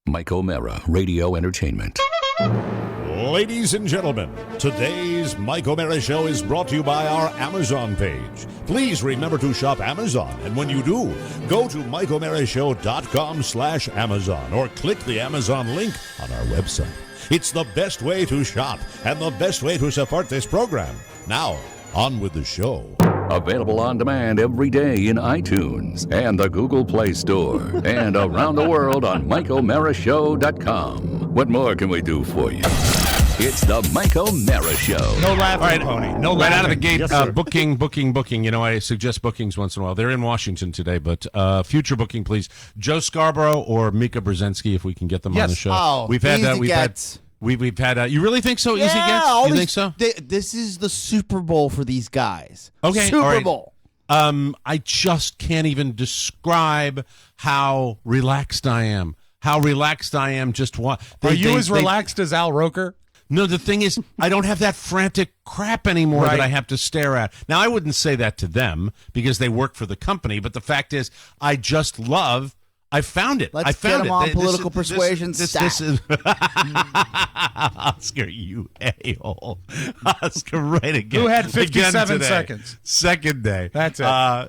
Mike O'Mara, Radio Entertainment. Ladies and gentlemen, today's Mike O'Mara Show is brought to you by our Amazon page. Please remember to shop Amazon, and when you do, go to MikeO'MaraShow.com/Amazon or click the Amazon link on our website. It's the best way to shop and the best way to support this program. Now, on with the show. Available on demand every day in iTunes and the Google Play Store and around the world on MikeO'MaraShow.com. What more can we do for you? It's the Mike O'Mara Show. No laughing, All right, Pony. No right laughing. out of the gate, Yes, booking. You know, I suggest bookings once in a while. They're in Washington today, but future booking, please. Joe Scarborough or Mika Brzezinski, if we can get them on the show. Oh, we've had. We've had. You really think so? Easy gets? You think so? This is the Super Bowl for these guys. Okay, Super all right. Bowl. I just can't even describe how relaxed I am. How relaxed I am. Are you as relaxed as Al Roker? No, the thing is, I don't have that frantic crap anymore that I have to stare at. Now, I wouldn't say that to them because they work for the company, but the fact is, I just love. I found it. Let's I found get them on political persuasion. This is Oscar, you a-hole. Oscar, right again. Who had 57 Again today. seconds? Second day. That's it. No,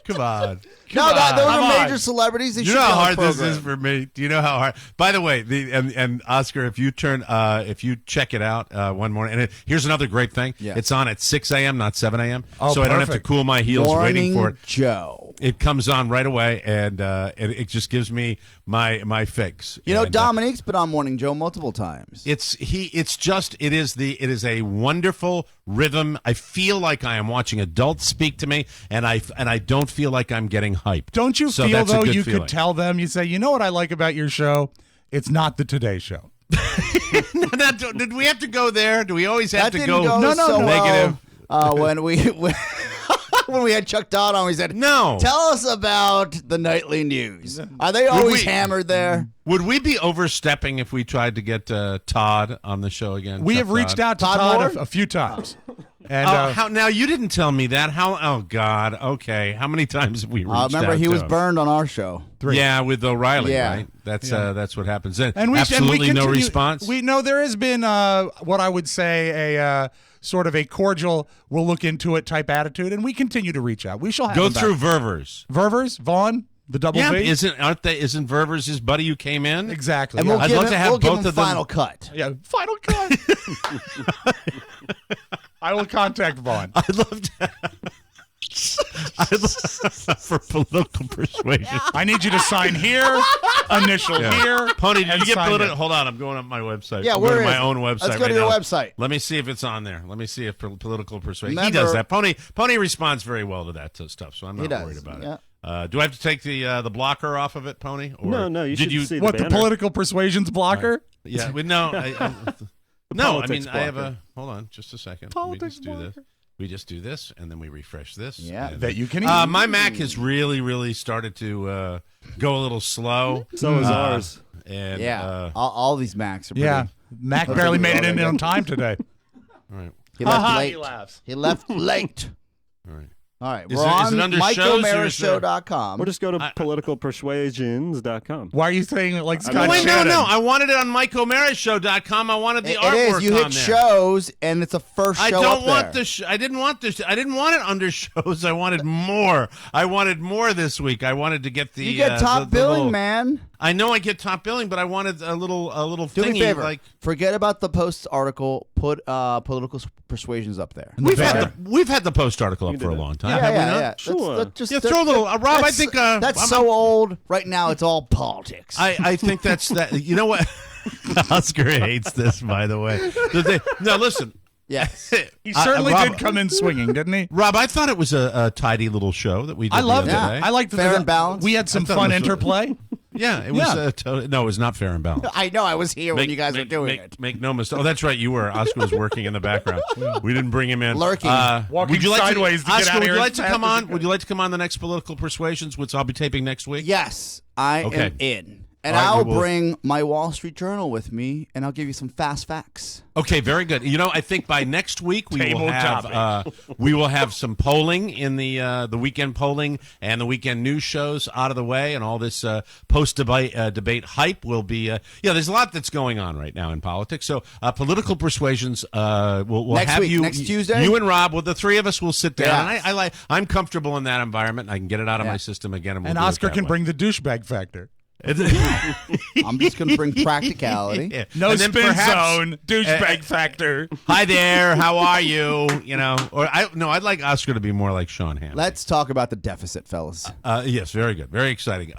come on. No, those Come are on. major celebrities. They You should know be how on hard the this program. is for me. Do you know how hard? By the way, and Oscar, if you check it out one morning, and here's another great thing. Yeah. It's on at 6 a.m., not 7 a.m., Oh, so I don't have to perfect. cool my heels waiting for it. Joe. It comes on right away, and it just gives me my fix. You know, And, Dominique's been on Morning Joe multiple times. it is a wonderful rhythm. I feel like I am watching adults speak to me, and I don't feel like I'm getting hyped. Don't you So feel, that's a though, good you feeling. could tell them, you say, you know what I like about your show? It's not the Today Show. Did we have to go there? Do we always have That to didn't go No, so negative? well when we when we had Chuck Dodd on. We said, No. Tell us about the nightly news. Are they always we- hammered there? Would we be overstepping if we tried to get Todd on the show again? We Chuck have reached Todd? out to Todd Todd Moore? a few times. And How now? You didn't tell me that. How? Oh God. Okay. How many times have we reached Remember, out he to was him? burned on our show. 3. Yeah, with O'Reilly, Yeah. right? That's what happens. And And we absolutely no continue- response. We know there has been what I would say a sort of a cordial, we'll look into it type attitude, and we continue to reach out. We shall have Go them back. through Ververs. Ververs, Vaughn, the double Yeah, V. isn't Ververs his buddy who came in? Exactly. And yeah. we'll I'd give love him, to have we'll give both him of them. final cut. Yeah, final cut. I will contact Vaughn. I'd love to. For political persuasion. I need you to sign here, initial here. Pony, did and you get sign political? it. Hold on, I'm going up my website. Yeah, I'm where going to is my it? own website. Let's go to right your now. website. Let me see if it's on there. Let me see if political persuasion. He Remember- does that. Pony responds very well to that stuff, so I'm He not does, worried about yeah. it. Do I have to take the blocker off of it, Pony? Or No, you did should see What, the banner. political persuasions blocker? Yeah, no. No, I mean politics I have blocker. Hold on, just a second. Politics we just do this. We just do this, and then we refresh this. Yeah. and- That you can my Mac has really started to go a little slow. So is ours. And Yeah. all these Macs are pretty. Yeah. Mac barely made it in on time today. all right, He left Ha-ha, late. he laughs. He left late. all right. All right. Is We're it- is on it under shows or is there- MikeO'MaraShow.com. Or just go to politicalpersuasions.com. Why are you saying it like Scott No, wait, Shannon? no. I wanted it on MikeO'MaraShow.com. I wanted the It artwork is. You on hit there. shows, and it's a first show I don't up want there. I didn't want this. I didn't want it under shows. I wanted more. I wanted more this week. I wanted to get the. You get top the billing, little- man. I know I get top billing, but I wanted a little Do me thingy a favor. like. Forget about the Post article. Put political persuasions up there. We've had the Post article up You for a did that. long time. Yeah, have we yeah, not? yeah. Sure. Yeah, throw a little. Rob, I that's- think that's I'm- so old. Right now, it's all politics. I think that's that. You know what? Oscar hates this, by the way. No, listen. yes. He certainly Rob, did come in swinging, didn't he? Rob, I thought it was a tidy little show that we did. I loved it. the other day. I liked Fair and balanced. We had some I thought fun it was- interplay. Yeah, it was. Yeah. No, it was not fair and balanced. I know. I was here when you guys were doing it. Make no mistake. Oh, that's right. You were. Oscar was working in the background. We didn't bring him in. Lurking. Walking would you like sideways to get Oscar, out of would here you as like to fast come as you on? could. Would you like to come on the next Political Persuasions, which I'll be taping next week? Yes, I Okay. am in. And All right, I'll we will- bring my Wall Street Journal with me, and I'll give you some fast facts. Okay, very good. You know, I think by next week we will Table have some polling in the weekend polling and the weekend news shows out of the way, and all this post debate hype will be. There's a lot that's going on right now in politics. So political persuasions. We'll Next have week, you next Tuesday? You and Rob, well, the three of us will sit down. Yes. And I'm comfortable in that environment. I can get it out of Yeah. my system again, and, we'll And do it Oscar that can way. bring the douchebag factor. I'm just going to bring practicality. Yeah. No And then spin perhaps- zone, douchebag factor. Hi there, how are you? I'd like Oscar to be more like Sean Hamm. Let's talk about the deficit, fellas. Yes, very good, very exciting.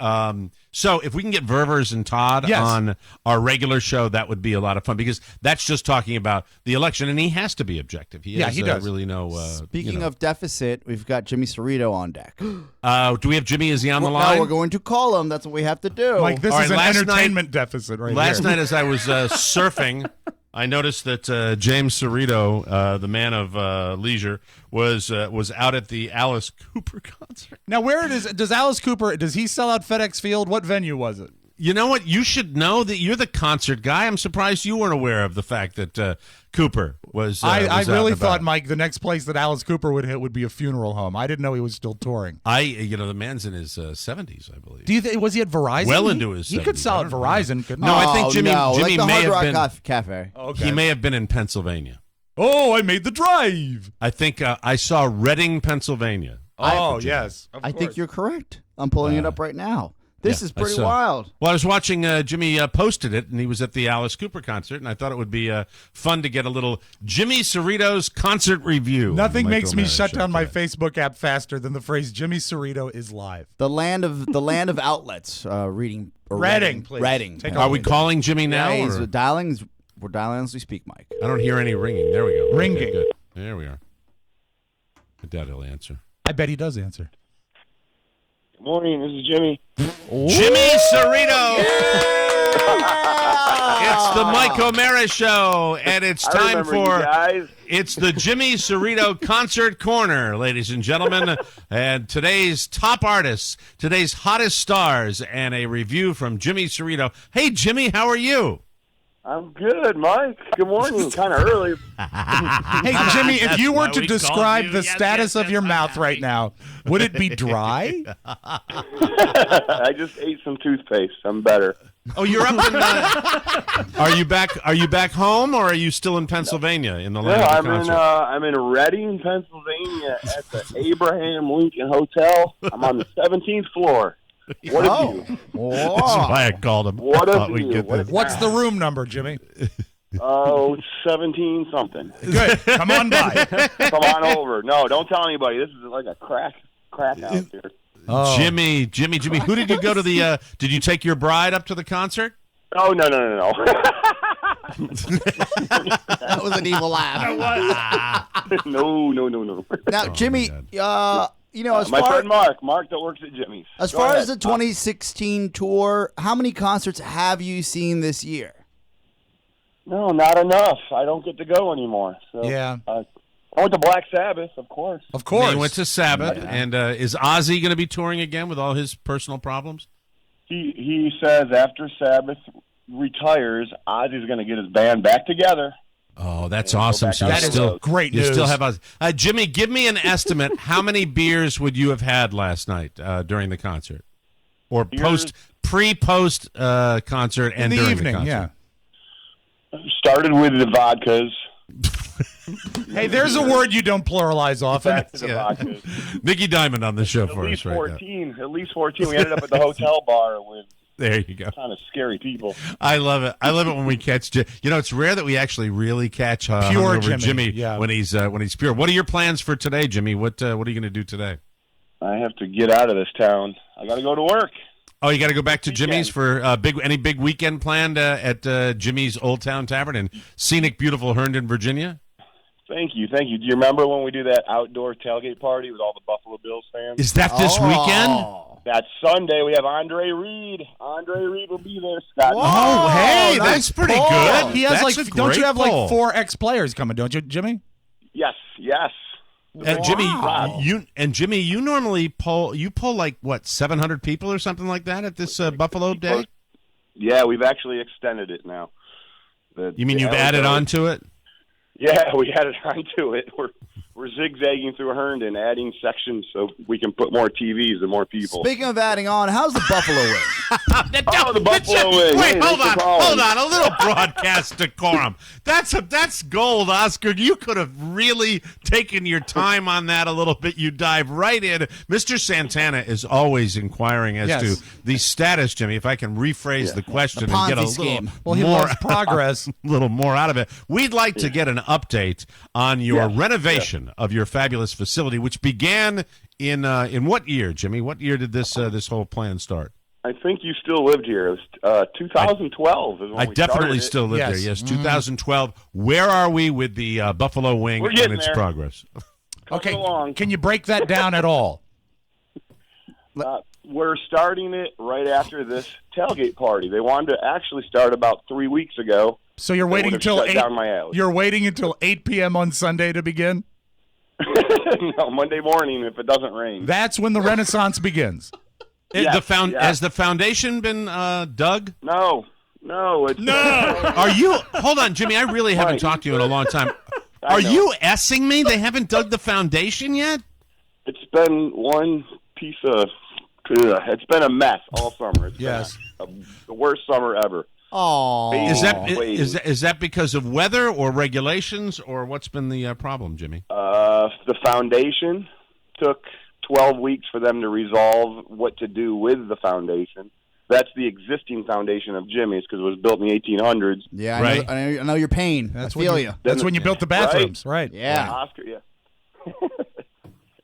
So if we can get Ververs and Todd Yes. on our regular show, that would be a lot of fun because that's just talking about the election, and he has to be objective. He does. really no. Speaking of deficit, we've got Jimmy Cerrito on deck. do we have Jimmy? Is he on the Well, line? no, we're going to call him. That's what we have to do. Like, this All is right, an last entertainment deficit right Last here. night, as I was surfing, I noticed that James Cerrito, the man of leisure, was out at the Alice Cooper concert. Now, does Alice Cooper, does he sell out FedEx Field? What venue was it? You know what? You should know that you're the concert guy. I'm surprised you weren't aware of the fact that Cooper was. I was out really and thought, about. Mike, the next place that Alice Cooper would hit would be a funeral home. I didn't know he was still touring. The man's in his 70s, I believe. Do you think, was he at Verizon? Well into his He could 70s. sell I at don't know. Verizon, couldn't No, he? I think Jimmy like may the Hard have Rock been. Cafe. Okay. He may have been in Pennsylvania. Oh, I made the drive. I think I saw Reading, Pennsylvania. Oh, yes. I think you're correct. I'm pulling it up right now. This is I pretty saw. wild. Well, I was watching Jimmy posted it, and he was at the Alice Cooper concert, and I thought it would be fun to get a little Jimmy Cerrito's concert review. Nothing on the makes Mike me O'Mara shut Show down my today. Facebook app faster than the phrase Jimmy Cerrito is live. The land of outlets. Reading. Or Reading, please. Reading. Take Are we calling Jimmy now? Yeah, or- we're dialing as we speak, Mike. I don't hear any ringing. There we go. Okay, Ringing. good. There we are. I doubt he'll answer. I bet he does answer. Good morning, this is Jimmy. Jimmy Cerrito! It's the Mike O'Mara Show, and it's I time remember you for guys. it's the Jimmy Cerrito Concert Corner, ladies and gentlemen, and today's top artists, today's hottest stars, and a review from Jimmy Cerrito. Hey, Jimmy, how are you? I'm good, Mike. Good morning. Kind of early. Hey, Jimmy, if That's you were why to we called describe you. the Yes, status yes, of your yes, mouth I'm right now, would it be dry? I just ate some toothpaste. I'm better. Oh, you're up in. Are you back? Are you back home, or are you still in Pennsylvania in the No, land of I'm the concert? I'm in Reading, Pennsylvania, at the Abraham Lincoln Hotel. I'm on the 17th floor. What a view! That's Whoa. why I called him. What a Thought we'd view. get What a this. What's the room number, Jimmy? Oh, 17 something. Good. Come on by. Come on over. No, don't tell anybody. This is like a crack house here. Oh. Jimmy, who did you go to the? Did you take your bride up to the concert? Oh no. That was an evil laugh. No. Now, Jimmy, as My far friend Mark that works at Jimmy's. as Go far ahead. as the 2016 tour, how many concerts have you seen this year? No, not enough. I don't get to go anymore. So, Yeah. I went to Black Sabbath, of course. Of course. You went to Sabbath, and is Ozzy going to be touring again with all his personal problems? He says after Sabbath retires, Ozzy's going to get his band back together. Oh, that's Yeah, go awesome! back So on you That is still great you news. still have Ozzy. Jimmy, give me an estimate. How many beers would you have had last night during the concert, or post concert In and the during evening, the concert? yeah. Started with the vodkas. Hey, there's a word you don't pluralize often. Back to the vodkas. Nikki Diamond on the show At for least us right 14. At least 14. We ended up at the hotel bar with now. There you go. kind of scary people. I love it. I love it when we catch. It's rare that we actually really catch Pure hungover Jimmy, yeah. when he's pure. What are your plans for today, Jimmy? What are you going to do today? I have to get out of this town. I got to go to work. Oh, you got to go back to Weekend. Jimmy's for any big weekend planned at Jimmy's Old Town Tavern in scenic, beautiful Herndon, Virginia? Thank you. Do you remember when we do that outdoor tailgate party with all the Buffalo Bills fans? Is that this weekend? That Sunday, we have Andre Reed. Andre Reed will be there, Scott. Oh, hey, that's pretty pull. good. He has That's a don't you great have pull. like 4 ex-players coming, don't you, Jimmy? Yes. Jimmy, you normally pull like what 700 people or something like that at this Buffalo Day. Yeah, we've actually extended it now. You mean you've added on to it? Yeah, we added onto it. We're zigzagging through Herndon, adding sections so we can put more TVs and more people. Speaking of adding on, how's the Buffalo wing? Oh, the Buffalo wing. Wait, Hey, hold thanks for on. calling. A little broadcast decorum. That's gold, Oscar. You could have really taken your time on that a little bit. You dive right in. Mr. Santana is always inquiring as to the status, Jimmy. If I can rephrase the question and get a Ponzi scheme. little Well, he more loves progress. a little more out of it. We'd like to get an update on your renovation of your fabulous facility, which began in what year, Jimmy? What year did this whole plan start? I think you still lived here. It was 2012 is when I we definitely started it. still live Yes. there. Yes, 2012. Where are we with the Buffalo Wing We're and getting its there. progress? Okay, along. can you break that down at all? We're starting it right after this tailgate party. They wanted to actually start about 3 weeks ago. So you're That waiting would've until shut 8. down my alley. You're waiting until 8 p.m. on Sunday to begin. No, Monday morning if it doesn't rain. That's when the Renaissance begins. Yes, Has the foundation been dug? No. It's, Are you? Hold on, Jimmy. I really haven't Right. talked to you in a long time. I Are know. you S-ing me? They haven't dug the foundation yet? It's been one piece of. It's been a mess all summer. It's Yes. been the worst summer ever. Oh, Is that because of weather or regulations or what's been the problem, Jimmy? The foundation took 12 weeks for them to resolve what to do with the foundation. That's the existing foundation of Jimmy's because it was built in the 1800s. yeah, Right. I know your pain. I feel you. That's when you built the bathrooms, right? Yeah. Oscar, yeah.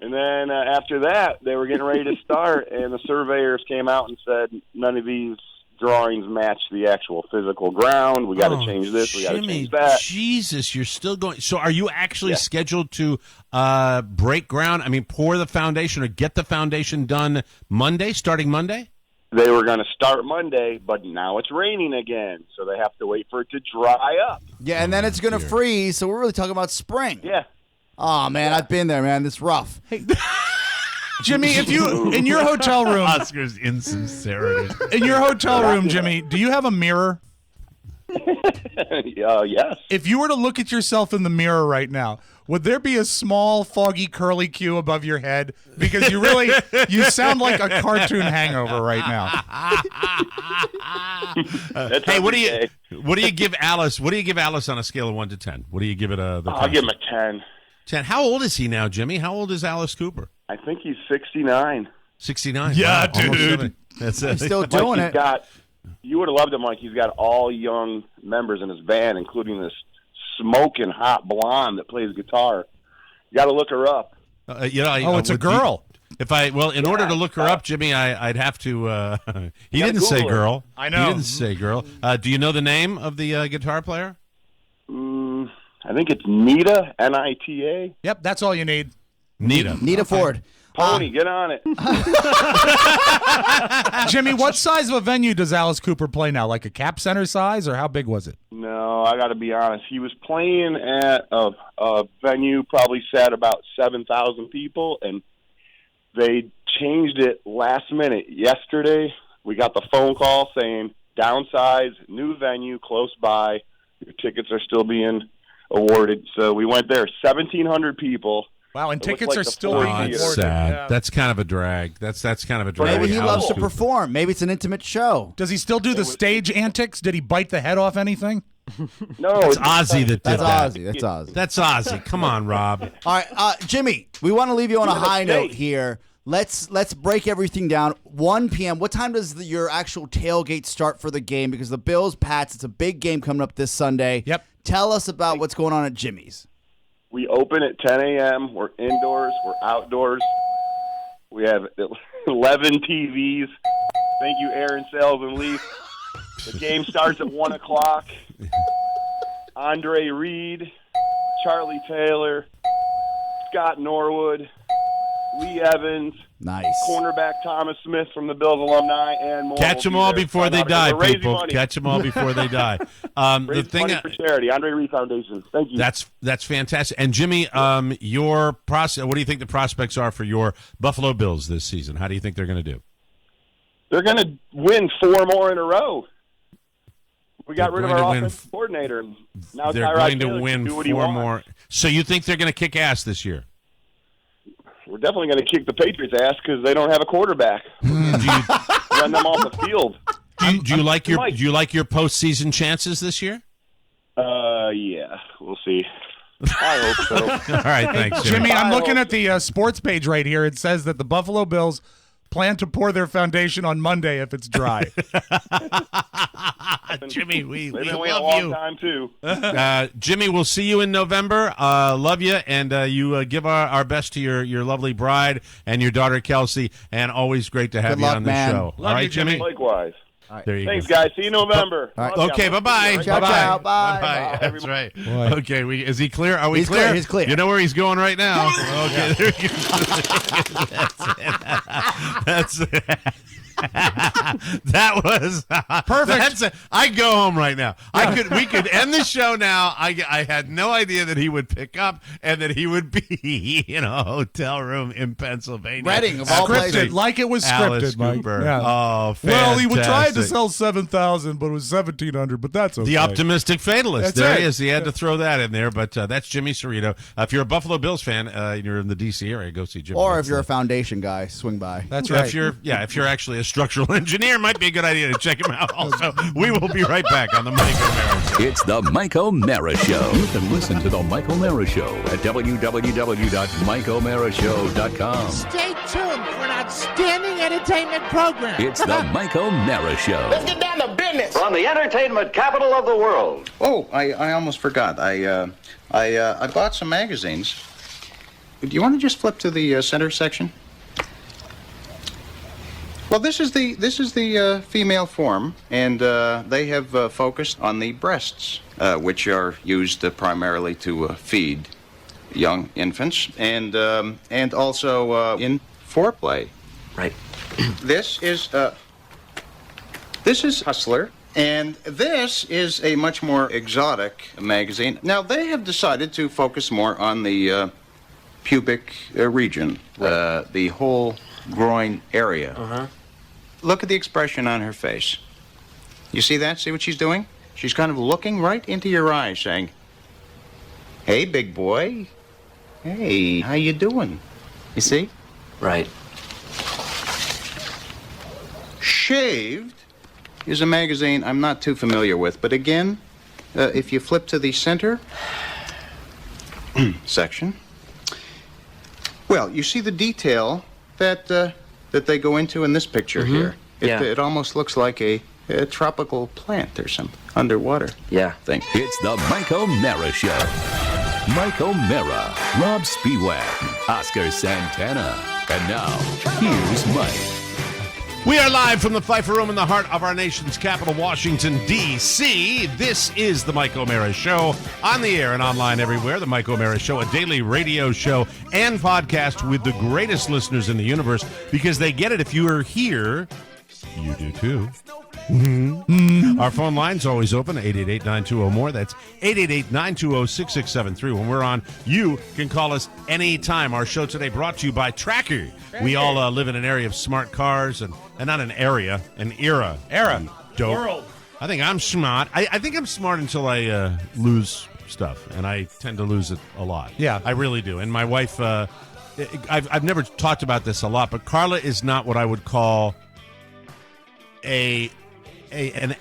And then after that, they were getting ready to start, and the surveyors came out and said none of these drawings match the actual physical ground. We got to change this. We got to Jimmy, change that. Jesus, you're still going. So are you actually Yeah. scheduled to break ground? I mean, pour the foundation or get the foundation done starting Monday? They were going to start Monday, but now it's raining again, so they have to wait for it to dry up. Yeah, and then it's going to freeze, so we're really talking about spring. Yeah. Oh, man, I've been there, man. It's rough. Jimmy, if you in your hotel room, Oscar's insincerity. in your hotel room, Jimmy, do you have a mirror? Yes. If you were to look at yourself in the mirror right now, would there be a small, foggy, curly Q above your head? Because you sound like a cartoon hangover right now. That's Hey, what every day. do you give Alice? What do you give Alice on a scale of 1 to 10? What do you give it? I'll give him a 10. 10. How old is he now, Jimmy? How old is Alice Cooper? I think he's 69. 69. Yeah, Wow, almost dude. 70. That's He's it. still Mike, doing he's it. got. You would have loved him, Mike. He's got all young members in his band, including this smoking hot blonde that plays guitar. You got to look her up. It's a girl. In order to look her up, Jimmy, I'd have to. He didn't say Google her. girl. I know. He didn't say girl. Do you know the name of the guitar player? I think it's Nita, Nita. Yep, that's all you need. Nita. Ford. Pony, get on it. Jimmy, what size of a venue does Alice Cooper play now? Like a Cap Center size, or how big was it? No, I got to be honest. He was playing at a venue, probably sat about 7,000 people, and they changed it last minute. Yesterday, we got the phone call saying, downsize, new venue close by. Your tickets are still being awarded. So we went there, 1,700 people. Wow, and It looks tickets like are the still Ford being Theater. It's awarded. sad. Yeah. That's kind of a drag. That's kind of a drag. Maybe he Alice loves to Cooper. perform. Maybe it's an intimate show. Does he still do the stage antics? Did he bite the head off anything? No, It's Ozzy that did That's that. Ozzy. That's Ozzy. That's Ozzy. Come on, Rob. All right, Jimmy, we want to leave you on a high mistake. note here. Let's break everything down. 1 p.m. What time does your actual tailgate start for the game? Because the Bills, Pats, it's a big game coming up this Sunday. Yep. Tell us about what's going on at Jimmy's. We open at 10 a.m. We're indoors. We're outdoors. We have 11 TVs. Thank you, Aaron Sales and Leaf. The game starts at 1 o'clock. Andre Reed, Charlie Taylor, Scott Norwood, Lee Evans, Nice. cornerback Thomas Smith from the Bills alumni, and more. Catch will them be all there. before they We're die, raising people. money. Catch them all before they die. The Raising thing money for charity. Andre Reed Foundation. Thank you. that's fantastic. And Jimmy, your what do you think the prospects are for your Buffalo Bills this season? How do you think they're going to do? They're going to win 4 more in a row. We got rid of going to our win offensive coordinator. And now They're Tyrod going to Taylor win can do what he 4 wants. more. So you think they're going to kick ass this year? We're definitely going to kick the Patriots' ass because they don't have a quarterback. do you Run them off the field. do you like your Mike. do you like your postseason chances this year? Yeah, we'll see. I hope so. All right, thanks, Jimmy, I'm I looking hope at the sports page right here. It says that the Buffalo Bills plan to pour their foundation on Monday if it's dry. Jimmy, we They've been waiting a love long you. time, too. Jimmy, we'll see you in November. Love you, and you give our best to your lovely bride and your daughter Kelsey. And always great to have Good you luck, on the man. show. Love All right, you, Jimmy. Jimmy. Likewise. There you Thanks, go. guys. See you November. All right. Love Okay, y'all. bye-bye. Ciao, Bye-bye. ciao. Bye. Bye-bye. That's right. Okay, is he clear? Are we He's clear? clear, he's clear. You know where he's going right now. Okay, there you go. That's it. That was perfect. I'd go home right now. We could end the show now. I had no idea that he would pick up and that he would be in a hotel room in Pennsylvania. Reading, of all Scripted, places. like it was Alice scripted, Mike. Cooper. Yeah. Oh, fantastic. Well, he would try to sell 7,000, but it was 1,700. But that's okay. The optimistic fatalist. That's There it. he is. He had to throw that in there, but that's Jimmy Cerrito. If you're a Buffalo Bills fan, you're in the D.C. area, go see Jimmy. Or if you're a foundation guy, swing by. That's Yeah, right. if you're actually a structural engineer, might be a good idea to check him out. Also, we will be right back on the Mike O'Mara Show. It's the Mike O'Mara Show. You can listen to the Mike O'Mara Show at www.mikeomarashow.com. Stay tuned for an outstanding entertainment program. It's the Mike O'Mara Show. Let's get down to business. From the entertainment capital of the world. Oh, I almost forgot. I bought some magazines. Do you want to just flip to the center section? Well, this is the female form, and they have focused on the breasts, which are used primarily to feed young infants, and also in foreplay. Right. This is Hustler, and this is a much more exotic magazine. Now, they have decided to focus more on the pubic region, the whole groin area. Uh-huh. Look at the expression on her face. You see that? See what she's doing? She's kind of looking right into your eyes, saying, "Hey, big boy. Hey, how you doing?" You see? Right. Shaved is a magazine I'm not too familiar with, but again, if you flip to the center section, well, you see the detail that they go into in this picture here. It almost looks like a tropical plant or some underwater thing. It's the Mike O'Mara Show. Mike O'Mara, Rob Spiewak, Oscar Santana. And now, here's Mike. We are live from the Pfeiffer Room in the heart of our nation's capital, Washington, D.C. This is the Mike O'Mara Show, on the air and online everywhere. The Mike O'Mara Show, a daily radio show and podcast with the greatest listeners in the universe, because they get it. If you are here, you do too. Our phone line's always open, 888-920-MORE. That's 888-920-6673. When we're on, you can call us anytime. Our show today brought to you by Tracker. We all live in an area of smart cars, and not an area, an era. Dope. World. I think I'm smart. I think I'm smart until I lose stuff, and I tend to lose it a lot. Yeah. I really do. And my wife, I've never talked about this a lot, but Carla is not what I would call an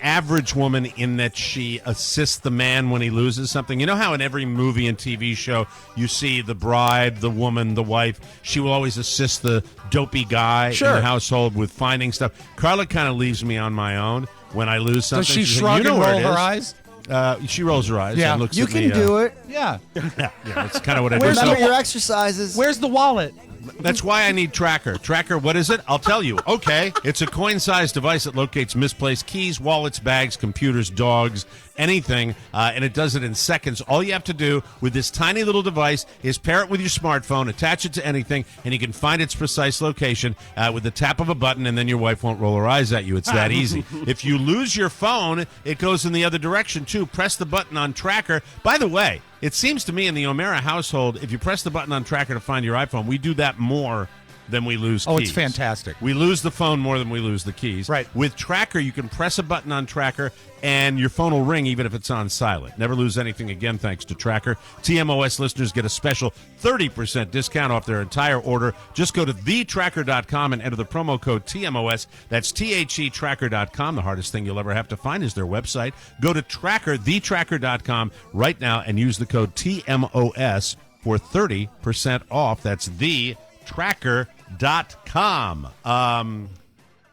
average woman, in that she assists the man when he loses something. You know how in every movie and TV show you see the bride, the woman, the wife, she will always assist the dopey guy in the household with finding stuff. Carla kind of leaves me on my own when I lose something. Does she She's shrug like, "You know and where roll it her is." eyes? She rolls her eyes Yeah. and looks You at can me. do it. Yeah. Yeah, that's kind of what I do. Remember So- your exercises. Where's the wallet? That's why I need Tracker. Tracker, what is it? I'll tell you. Okay. It's a coin-sized device that locates misplaced keys, wallets, bags, computers, dogs, anything, and it does it in seconds. All you have to do with this tiny little device is pair it with your smartphone, attach it to anything, and you can find its precise location with the tap of a button, and then your wife won't roll her eyes at you. It's that easy. If you lose your phone, it goes in the other direction, too. Press the button on Tracker. By the way, it seems to me in the O'Mara household, if you press the button on Tracker to find your iPhone, we do that more than we lose Oh, keys. it's fantastic. We lose the phone more than we lose the keys. Right. With Tracker, you can press a button on Tracker, and your phone will ring even if it's on silent. Never lose anything again thanks to Tracker. TMOS listeners get a special 30% discount off their entire order. Just go to thetracker.com and enter the promo code TMOS. That's THEtracker.com. The hardest thing you'll ever have to find is their website. Go to thetracker.com right now and use the code TMOS for 30% off. That's thetracker.com.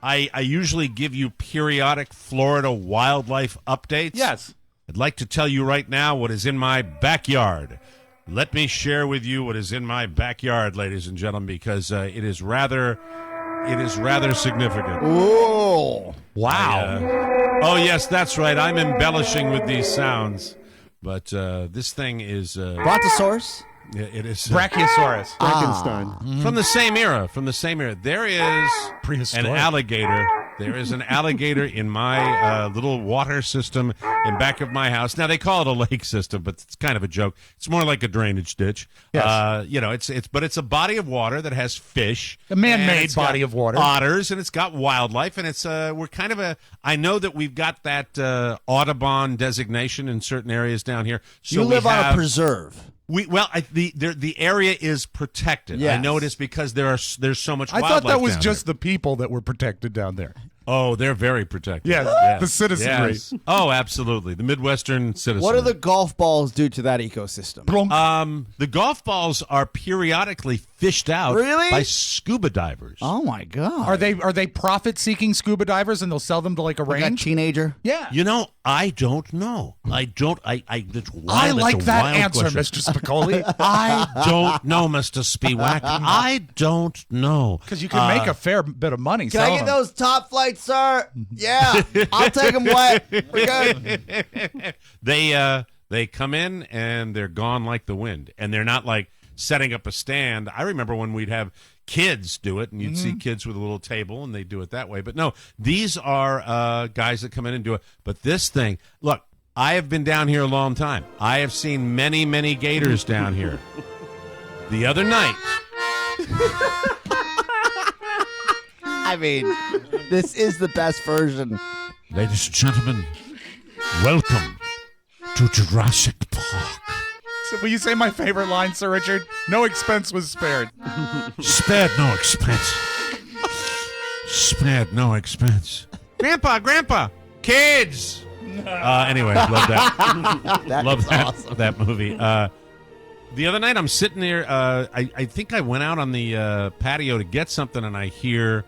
I usually give you periodic Florida wildlife updates. Yes. I'd like to tell you right now what is in my backyard. Let me share with you what is in my backyard, ladies and gentlemen, because it is rather significant. Whoa. Wow. Oh, yes, that's right. I'm embellishing with these sounds. But this thing is... Brontosaurus? it is... Brachiosaurus. Frankenstein. From the same era. There is Prehistoric. an alligator. There is an alligator in my little water system in back of my house. Now they call it a lake system, but it's kind of a joke. It's more like a drainage ditch. Yes. It's a body of water that has fish, A man-made and it's got body of water. otters, and it's got wildlife, and it's we're kind of a. I know that we've got that Audubon designation in certain areas down here. So You live we on have, a preserve. the area is protected. Yes. I know it is because there's so much. I wildlife thought that was down just there. the people that were protected down there. Oh, they're very protected. Yes, the citizenry. Yes. Oh, absolutely, the Midwestern citizenry. What do the golf balls do to that ecosystem? The golf balls are periodically fished out Really? by scuba divers. Oh my God! Are they profit-seeking scuba divers and they'll sell them to like a Like a range? teenager? Yeah. You know, I don't know. I that's wild. I That's like a that wild answer, question. Mr. Spicoli. I don't know, Mr. Spiewak. I don't know. Because you can make a fair bit of money Can I selling get them. those top flights, sir? Yeah, I'll take them wet. We're good. They come in and they're gone like the wind, and they're not like setting up a stand. I remember when we'd have kids do it, and you'd see kids with a little table, and they do it that way. But no, these are guys that come in and do it. But this thing, look, I have been down here a long time. I have seen many, many gators down here. The other night, I mean, this is the best version. ladies and gentlemen, welcome to Jurassic Park. So will you say my favorite line, Sir Richard? No expense was spared. Spared no expense. Spared no expense. Grandpa, kids. Anyway, love that. Love that. awesome. That movie. The other night, I'm sitting there. I think I went out on the patio to get something, and I hear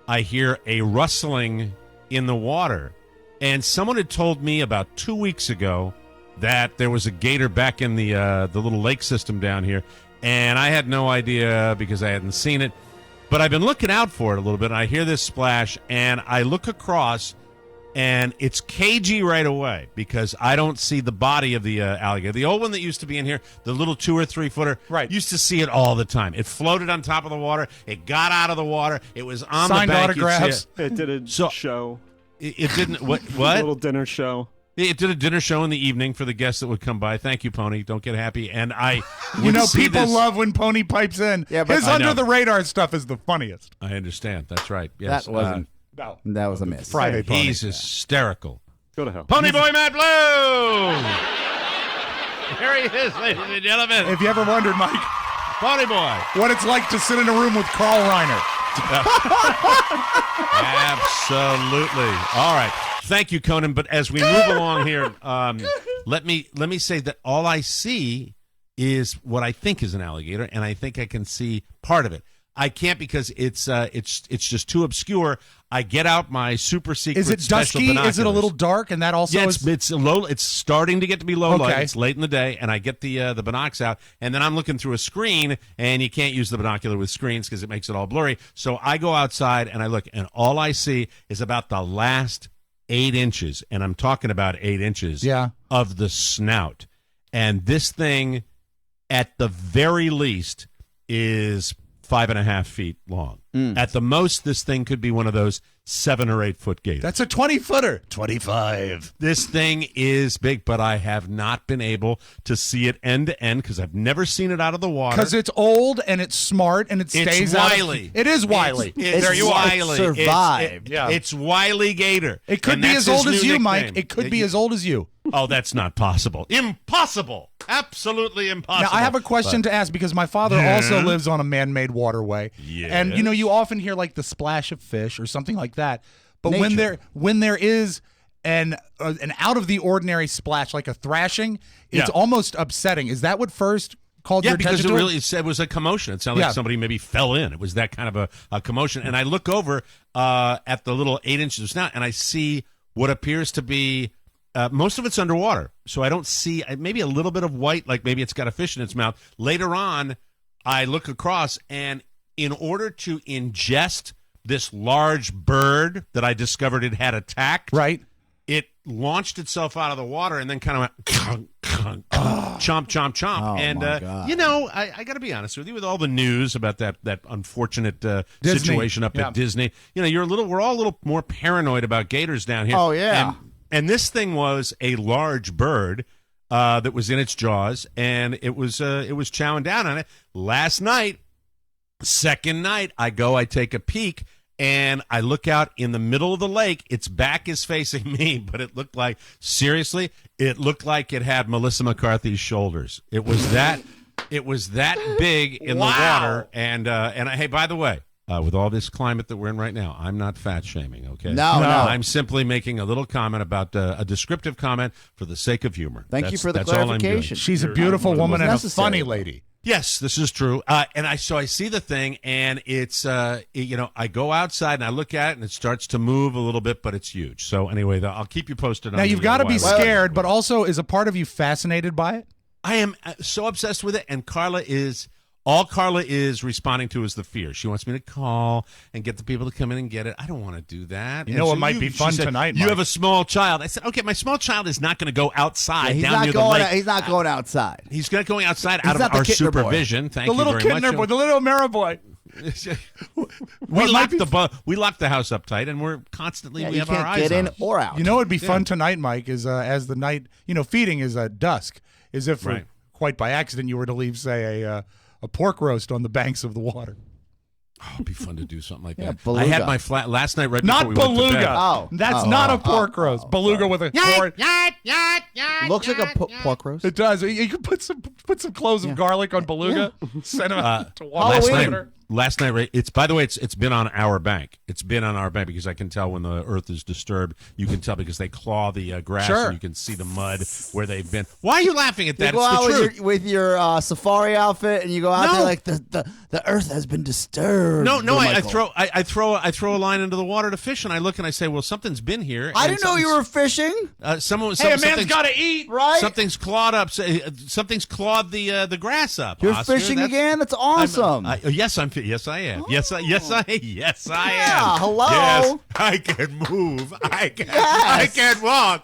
a rustling in the water. And someone had told me about 2 weeks ago that there was a gator back in the little lake system down here, and I had no idea because I hadn't seen it. But I've been looking out for it a little bit, and I hear this splash, and I look across, and it's cagey right away because I don't see the body of the alligator. The old one that used to be in here, the little 2 or 3 footer, Right. used to see it all the time. It floated on top of the water. It got out of the water. It was on Signed the bank. You'd see autographs. It did a So- show, It didn't. What? a little dinner show. It did a dinner show in the evening for the guests that would come by. Thank you, Pony. Don't get happy. And I, You would know, see people this- love when Pony pipes in. Yeah, but- His I know. under-the-radar stuff is the funniest. I understand. That's right. Yes, That wasn't. No. That was a miss. Friday Pony. he's hysterical. Go to hell. Pony Boy Matt Blue. There he is, ladies and gentlemen. If you ever wondered, Mike, Pony Boy. what it's like to sit in a room with Carl Reiner. Absolutely. All right. Thank you, Conan. But as we move along here, let me say that all I see is what I think is an alligator, and I think I can see part of it. I can't because it's just too obscure. I get out my super secret. Is it special dusky? Is it a binoculars. little dark? And that also Yeah, is... it's low. It's starting to get to be low light. Okay. It's late in the day, and I get the binocs out, and then I'm looking through a screen, and you can't use the binocular with screens because it makes it all blurry. So I go outside and I look, and all I see is about the last 8 inches, and I'm talking about 8 inches Yeah. of the snout, and this thing, at the very least, is 5.5 feet long. At the most, this thing could be one of those 7 or 8 foot gators. That's a 20-footer. 25. This thing is big, but I have not been able to see it end to end because I've never seen it out of the water. Because it's old and it's smart and it stays out. Wily. It is wily. It's there you are. wily. Survived. It's Wily Gator. It could And be that's as old his as new you, nickname. Mike. It could be as old as you. Oh, that's not possible. Impossible. Absolutely impossible. Now, I have a question to ask because my father also lives on a man-made waterway. Yes. And, you often hear, like, the splash of fish or something like that. But Nature. when there is an out-of-the-ordinary splash, like a thrashing, it's almost upsetting. Is that what first called your because attention to it was a commotion. It sounded like somebody maybe fell in. It was that kind of a commotion. And I look over at the little 8 inches of snout, and I see what appears to be most of it's underwater. So I don't see maybe a little bit of white, like maybe it's got a fish in its mouth. Later on, I look across, and in order to ingest this large bird that I discovered it had attacked, right? It launched itself out of the water and then kind of went chomp, chomp, chomp. Oh, and, my God. I got to be honest with you, with all the news about that unfortunate Disney. situation up at Disney, we're all a little more paranoid about gators down here. Oh, yeah. And this thing was a large bird that was in its jaws, and it was chowing down on it. Last night, second night, I take a peek, and I look out in the middle of the lake. Its back is facing me, but it looked like it had Melissa McCarthy's shoulders. It was that big in the water. And hey, by the way, with all this climate that we're in right now, I'm not fat shaming, okay? No. I'm simply making a little comment about a descriptive comment for the sake of humor. Thank you for the that's all I'm doing. clarification. She's a beautiful woman and a necessary. funny lady. Yes, this is true. And I see the thing, and it's I go outside and I look at it, and it starts to move a little bit, but it's huge. So anyway, I'll keep you posted. Now, you've got to be why- scared, but also, is a part of you fascinated by it? I am so obsessed with it, and all Carla is responding to is the fear. She wants me to call and get the people to come in and get it. I don't want to do that. You know what might be she fun said, tonight, You Mike. have a small child. I said, okay, my small child is not going to go outside He's down not near the going. lake. He's not going outside. He's going outside He's out not of our the Kittner boy. supervision. Thank The you little very Kittner much. boy, the little Mara boy. we locked the house up tight, and we're constantly Yeah, we you have our can't eyes get in on it. or out. You know what would be fun tonight, Mike, is as the night, feeding is at dusk, is if, Right. quite by accident, you were to leave, say, a pork roast on the banks of the water. Oh, it'd be fun to do something like Yeah, that. beluga. I had my flat last night right Not before we went to bed. beluga. Oh. That's Oh. not a Oh. pork roast. Beluga with a horn. Looks like a pork roast. It does. You could put some cloves of garlic on beluga. Send them out to Last water. night, Last night, Ray, it's by the way, it's been on our bank. It's been on our bank because I can tell when the earth is disturbed. You can tell because they claw the grass, Sure. and you can see the mud where they've been. Why are you laughing at You that? go It's out the truth. with your safari outfit, and you go out No. there like the earth has been disturbed. No, I Michael. throw a line into the water to fish, and I look and I say, well, something's been here. I and didn't know you were fishing. Someone, Hey, a man's something's- got to eat. Right? Something's clawed up. Something's clawed the grass up. You're Oscar. fishing That's- again. That's awesome. Yes, I am. Yes, I Yeah, am. hello. Yes, I can move. I can walk.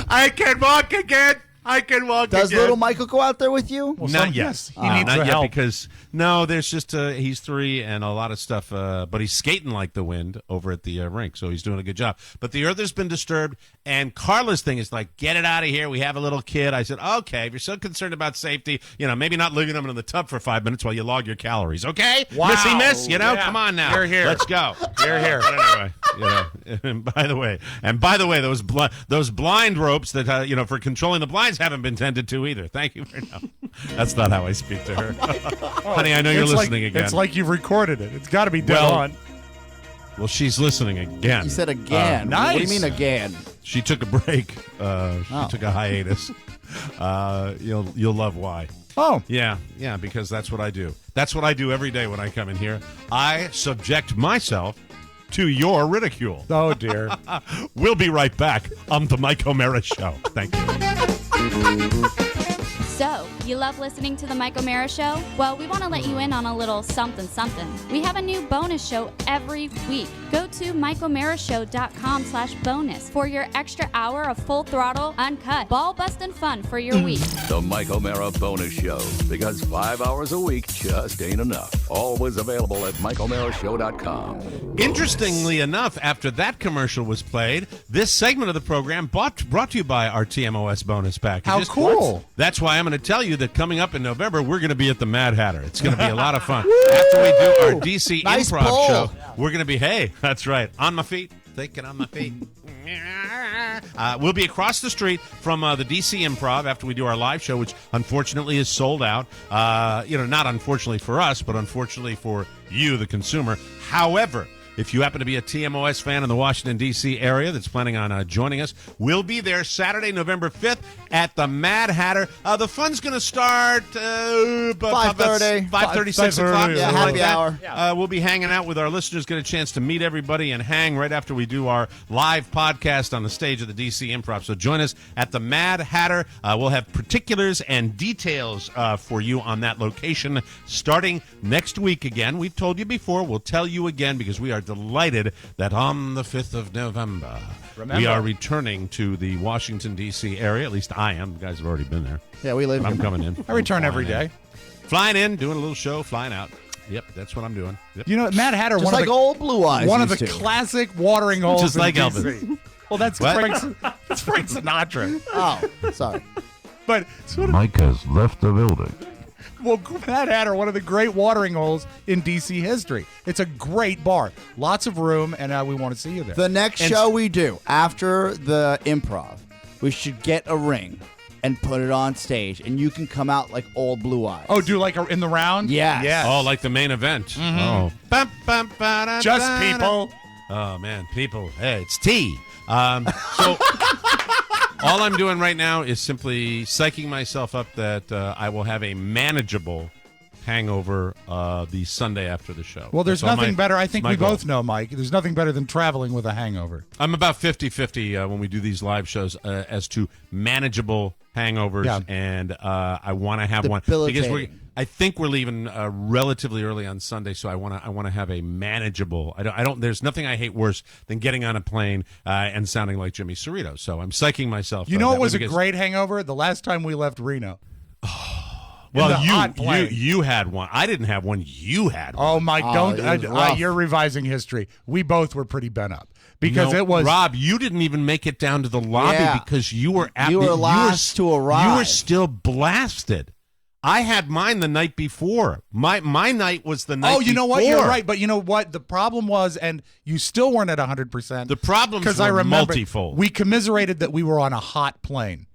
I can walk again. I can walk Does again. little Michael go out there with you? Not yet. yes, he needs not the yet help. because there's just he's 3 and a lot of stuff. But he's skating like the wind over at the rink, so he's doing a good job. But the earth has been disturbed, and Carla's thing is like, get it out of here. We have a little kid. I said, okay, if you're so concerned about safety, maybe not leaving him in the tub for 5 minutes while you log your calories. Okay, Wow. Missy Miss, Yeah. come on now. You're here. Let's go. You're here. But anyway, and by the way, those blind ropes that for controlling the blinds haven't been tended to either. Thank you very much. That's not how I speak to her. Honey, I know you're It's listening like, again. It's like you've recorded it. It's got to be dead Well, on. Well, she's listening again. He said again. nice. What do you mean again? She took a break. She took a hiatus. You'll love why. Oh. Yeah, because that's what I do. That's what I do every day when I come in here. I subject myself to your ridicule. Oh, dear. We'll be right back on the Mike O'Mara Show. Thank you. So, you love listening to the Mike O'Mara Show? Well, we want to let you in on a little something something. We have a new bonus show every week. Go to MikeO'MaraShow.com/bonus for your extra hour of full throttle, uncut, ball-busting fun for your week. The Mike O'Mara Bonus Show, because 5 hours a week just ain't enough. Always available at MikeO'MaraShow.com. Interestingly enough, after that commercial was played, this segment of the program brought to you by our TMOS bonus packages. How cool. That's why I'm going to tell you that coming up in November, we're going to be at the Mad Hatter. It's going to be a lot of fun. After we do our DC Nice Improv pull. show, we're going to be, hey, that's right, on my feet, thinking on my feet. We'll be across the street from the DC Improv after we do our live show, which unfortunately is sold out. Not unfortunately for us, but unfortunately for you, the consumer. However, if you happen to be a TMOS fan in the Washington, D.C. area that's planning on joining us, we'll be there Saturday, November 5th at the Mad Hatter. The fun's going to start 5:30, 6 o'clock. Yeah, something like happy that. hour. We'll be hanging out with our listeners, get a chance to meet everybody and hang right after we do our live podcast on the stage of the DC Improv. So join us at the Mad Hatter. We'll have particulars and details for you on that location starting next week again. We've told you before. We'll tell you again because we are delighted that on the 5th of November, we are returning to the Washington, D.C. area. At least I am. You guys have already been there. Yeah, we live But I'm here. coming in. I return every day. Flying in, doing a little show, flying out. Yep, that's what I'm doing. Yep. You know, Mad Hatter, Just one like of the old Blue Eyes one of the used to. classic watering holes Just in like DC. Elvis. Well, that's What? That's Frank Sinatra. Oh, sorry. But sort of, Mike has left the building. well, Mad Hatter, one of the great watering holes in DC history. It's a great bar, lots of room, and we want to see you there. The next show we do after the improv, we should get a ring and put it on stage, and you can come out like old Blue Eyes. Oh, do like in the round? Yes. Yes. Oh, like the main event. Oh. Just people. Oh, man, people. Hey, it's tea. So all I'm doing right now is simply psyching myself up that I will have a manageable hangover the Sunday after the show. Well, there's That's all nothing better. I that's think my we goal. both know, Mike. There's nothing better than traveling with a hangover. I'm about 50-50 when we do these live shows as to manageable hangovers, Yeah. and I want to have one because Debilitating. I think we're leaving relatively early on Sunday, so I want to have a manageable. I don't. There's nothing I hate worse than getting on a plane and sounding like Jimmy Cerrito. So I'm psyching myself. You know that what was way a because- great hangover? The last time we left Reno. Well, the hot plane. you had one. I didn't have one. You had one. Oh, Mike, Oh, don't. it was rough. You're revising history. We both were pretty bent up because No, it was. Rob. You didn't even make it down to the lobby Yeah. because you were You were last to arrive. You were still blasted. I had mine the night before. My night was the night. Oh, you know what? before. You're right. But you know what? The problem was, and you still weren't at 100%. The problems because were I remember multifold. we commiserated that we were on a hot plane,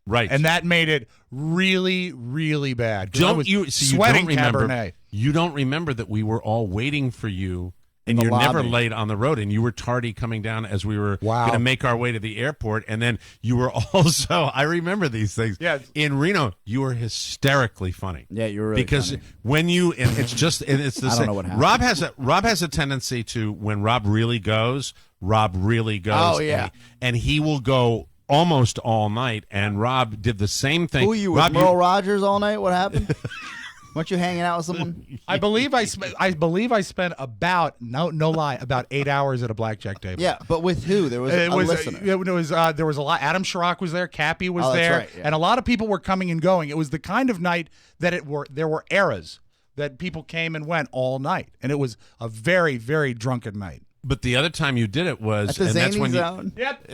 Right, and that made it really, really bad. 'Cause I don't was you see? You sweating don't remember. Cabernet. You don't remember that we were all waiting for you. And the you're never lobby. late on the road, and you were tardy coming down as we were Wow. going to make our way to the airport. And then you were also, I remember these things. Yeah. In Reno, you were hysterically funny. Yeah, you were really because funny. when you, and it's just, and it's the I don't same. know what happened. Rob has a tendency to, when Rob really goes. Oh, yeah. and he will go almost all night. And Rob did the same thing. Who you with Rob, Merle Rogers all night? What happened? Weren't you hanging out with someone? I believe I spent about no lie about 8 hours at a blackjack table. Yeah, but with who? There was a listener. There was a lot. Adam Schrock was there. Cappy was Oh, that's there, right, yeah. and a lot of people were coming and going. It was the kind of night that there were eras that people came and went all night, and it was a very, very drunken night. But the other time you did it was, At the and that's Zany when Zone. Yep.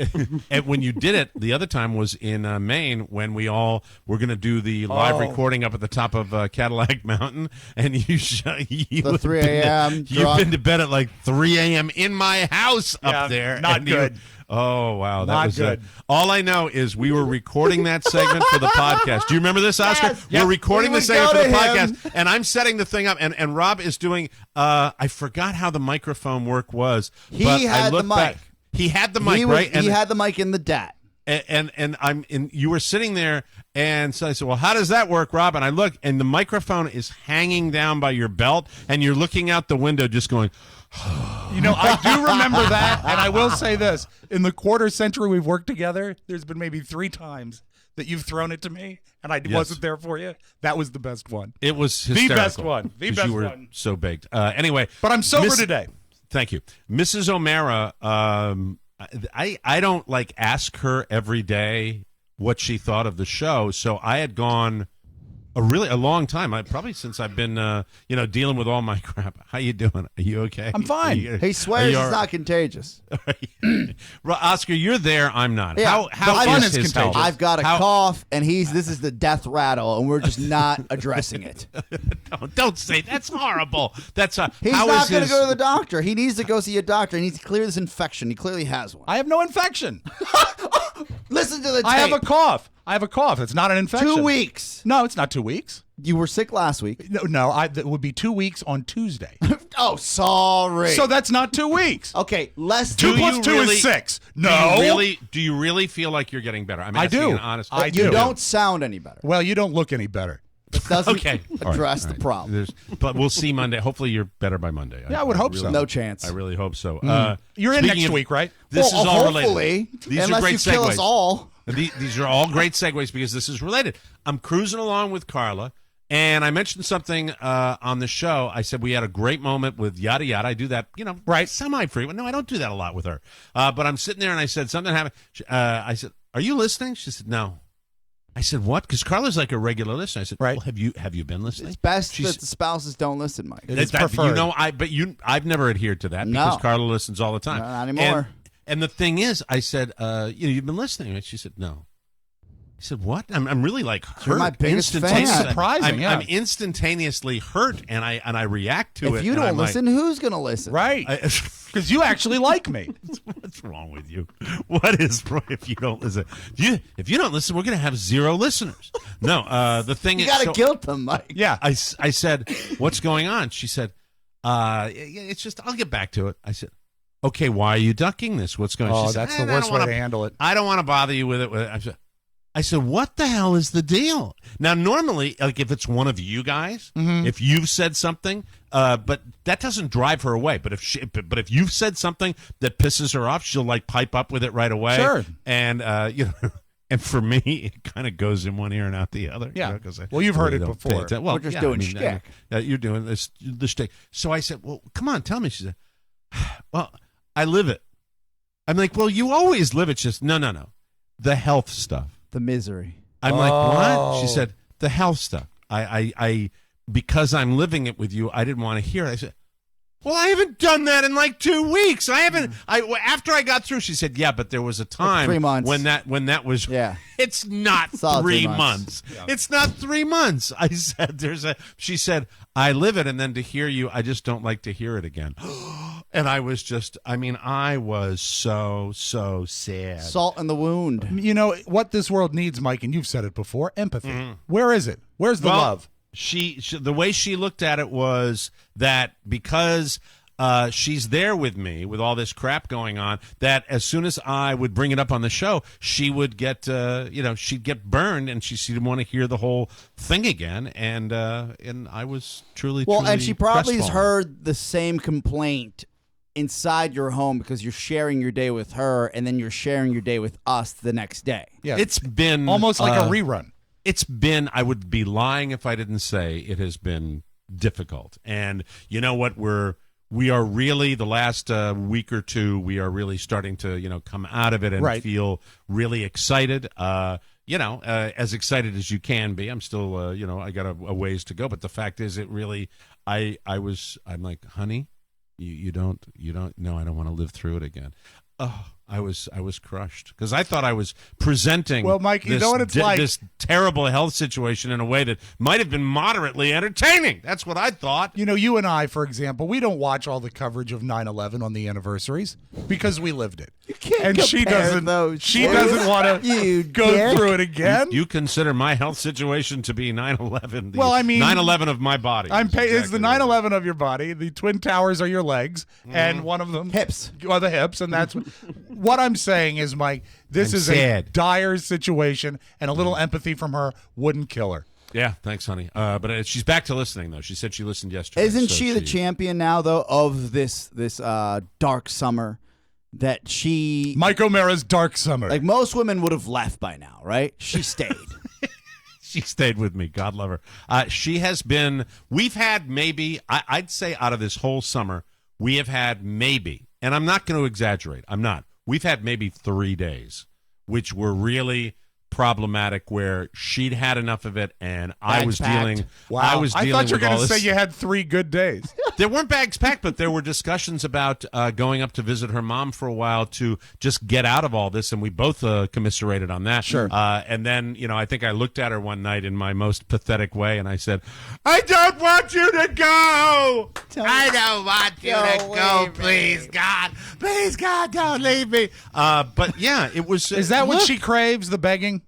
and when you did it, the other time was in Maine when we all were going to do the live Oh. recording up at the top of Cadillac Mountain, and you The 3 a.m. You've drunk. been to bed at like 3 a.m. in my house Yeah, up there. not and you- good. Oh wow, that Not was good. all I know is we were recording that segment for the podcast. Do you remember this, Oscar? Yes. We're recording We the would segment go for the to podcast, him. and I'm setting the thing up, and Rob is doing. I forgot how the microphone work was. He but I had the looked mic. back. He had the mic, He was- right? He had the mic in the DAT. And I'm in. You were sitting there, and so I said, "Well, how does that work, Rob?" And I look, and the microphone is hanging down by your belt, and you're looking out the window, just going. You know, I do remember that, and I will say this: in the quarter century we've worked together, there's been maybe 3 times that you've thrown it to me and I wasn't there for you, that was the best one. It was hysterical. The best one. The 'cause best you were one. so baked. Anyway. But I'm sober today. Thank you. Mrs. O'Mara, I don't like ask her every day what she thought of the show, so I had gone a long time. Probably since I've been dealing with all my crap. How you doing? Are you okay? I'm fine. He swears it's not contagious. Oscar, you're there. I'm not. Yeah, how fun is is his contagious. I've got a cough, and this is the death rattle, and we're just not addressing it. Don't say that's horrible. That's He's not going to go to the doctor. He needs to go see a doctor. He needs to clear this infection. He clearly has one. I have no infection. Listen to the tape. I have a cough. It's not an infection. 2 weeks. No, it's not 2 weeks. You were sick last week. No, it would be 2 weeks on Tuesday. Oh, sorry. So that's not 2 weeks. Okay, less. 2 plus 2 is 6. No. Do you really feel like you're getting better? I'm I asking do. an honest I You do. don't sound any better. Well, you don't look any better. It doesn't Okay. address All the problem. But we'll see Monday. Hopefully you're better by Monday. Yeah, I would hope really- so. No chance. I really hope so. You're in speaking next of- week, right? This Well, is all hopefully, related. These are unless great you kill segues. us all. These are all great segues because this is related. I'm cruising along with Carla, and I mentioned something on the show. I said we had a great moment with yada yada. I do that, right, semi-frequent. No, I don't do that a lot with her. But I'm sitting there, and I said something happened. I said, "Are you listening?" She said, "No." I said, "What?" Because Carla's like a regular listener. I said, "Right." Well, have you been listening? It's best that the spouses don't listen, Mike. It's preferred. I've never adhered to that because Carla listens all the time. Not anymore. And the thing is, I said, you've been listening. And she said, no. I said, what? I'm really like hurt. You're my biggest fan. That's surprising. I'm instantaneously hurt, and I react to it. If you and don't I'm listen, who's going to listen? Right. Because you actually like me. What's wrong with you? What is if you don't listen? If you don't listen, we're going to have 0 listeners. No, the thing You is, got to guilt them, Mike. Yeah. I said, what's going on? She said, it's just, I'll get back to it. I said, okay, why are you ducking this? What's going on? Oh, She said, that's the worst way to handle it. I don't want to bother you with it. I said, what the hell is the deal? Now, normally, like if it's one of you guys, if you've said something, but that doesn't drive her away. But if you've said something that pisses her off, she'll like pipe up with it right away. Sure. And and for me, it kind of goes in one ear and out the other. Yeah. 'Cause I well, you've heard really it don't before. pay atten- Well, We're just yeah, doing I mean, shtick. you're doing the shtick. So I said, well, come on, tell me. She said, well, I live it. I'm like, well, you always live it. Just no. The health stuff. The misery. I'm like, what? She said, the health stuff. I because I'm living it with you, I didn't want to hear it. I said, well, I haven't done that in like 2 weeks. I haven't. After I got through, she said, yeah, but there was a time 3 months. when that was. Yeah. It's not Solid 3 3 months. months. Yeah. It's not 3 months. I said, she said, I live it, and then to hear you, I just don't like to hear it again. And I was I was so sad. Salt in the wound. You know what this world needs, Mike, and you've said it before, empathy. Where is it? Where's the love? She the way she looked at it was that because she's there with me with all this crap going on, that as soon as I would bring it up on the show, she would get she'd get burned, and she didn't want to hear the whole thing again. And I was truly And she probably has crestfallen. heard the same complaint inside your home because you're sharing your day with her, and then you're sharing your day with us the next day. Yeah. It's been almost like a rerun. It's been, I would be lying if I didn't say it has been difficult. And you know what? We are really, the last week or two, we are really starting to, come out of it and feel really excited. As excited as you can be. I'm still, I got a ways to go. But the fact is, it really, I'm like, honey, you don't know, I don't want to live through it again. Oh, I was crushed because I thought I was presenting. Well, Mike, you know what it's like? This terrible health situation in a way that might have been moderately entertaining. That's what I thought. You and I, for example, we don't watch all the coverage of 9/11 on the anniversaries because we lived it. You can't And she compare doesn't. those She two. doesn't want You to go dick. through it again. You consider my health situation to be 9/11. Well, I mean, 9/11 of my body. It's the 9/11 of your body. The twin towers are your legs, and one of them Hips. are the hips, and that's what I'm saying is, Mike. This is a dire situation, and a little empathy from her wouldn't kill her. Yeah, thanks, honey. But she's back to listening, though. She said she listened yesterday. Isn't so she the champion now, though, of this dark summer? that she, Mike O'Mara's Dark Summer. like most women would have left by now, right? She stayed. She stayed with me. God love her. She has been, we've had maybe, I'd say out of this whole summer, we have had maybe, and I'm not going to exaggerate, I'm not. We've had maybe 3 days, which were really problematic, where she'd had enough of it, and I was dealing. Wow. I was I dealing thought you were with all going to this. say you had 3 good days. There weren't bags packed, but there were discussions about going up to visit her mom for a while to just get out of all this, and we both commiserated on that. Sure. And then, I think I looked at her one night in my most pathetic way, and I said, I don't want you to go. I don't want you to go. Please, God. Please, God, don't leave me. But, yeah, it was. Is that what look, she craves, the begging?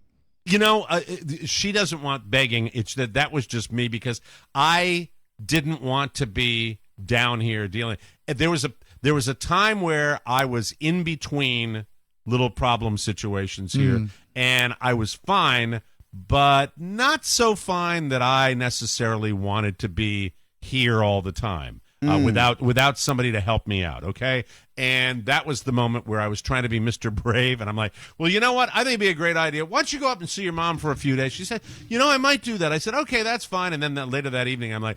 She doesn't want begging. It's that was just me, because I didn't want to be down here dealing. There was a time where I was in between little problem situations here, and I was fine, but not so fine that I necessarily wanted to be here all the time. Without somebody to help me out, okay? And that was the moment where I was trying to be Mr. Brave, and I'm like, well, you know what? I think it'd be a great idea. Why don't you go up and see your mom for a few days? She said, I might do that. I said, okay, that's fine. And then later that evening, I'm like,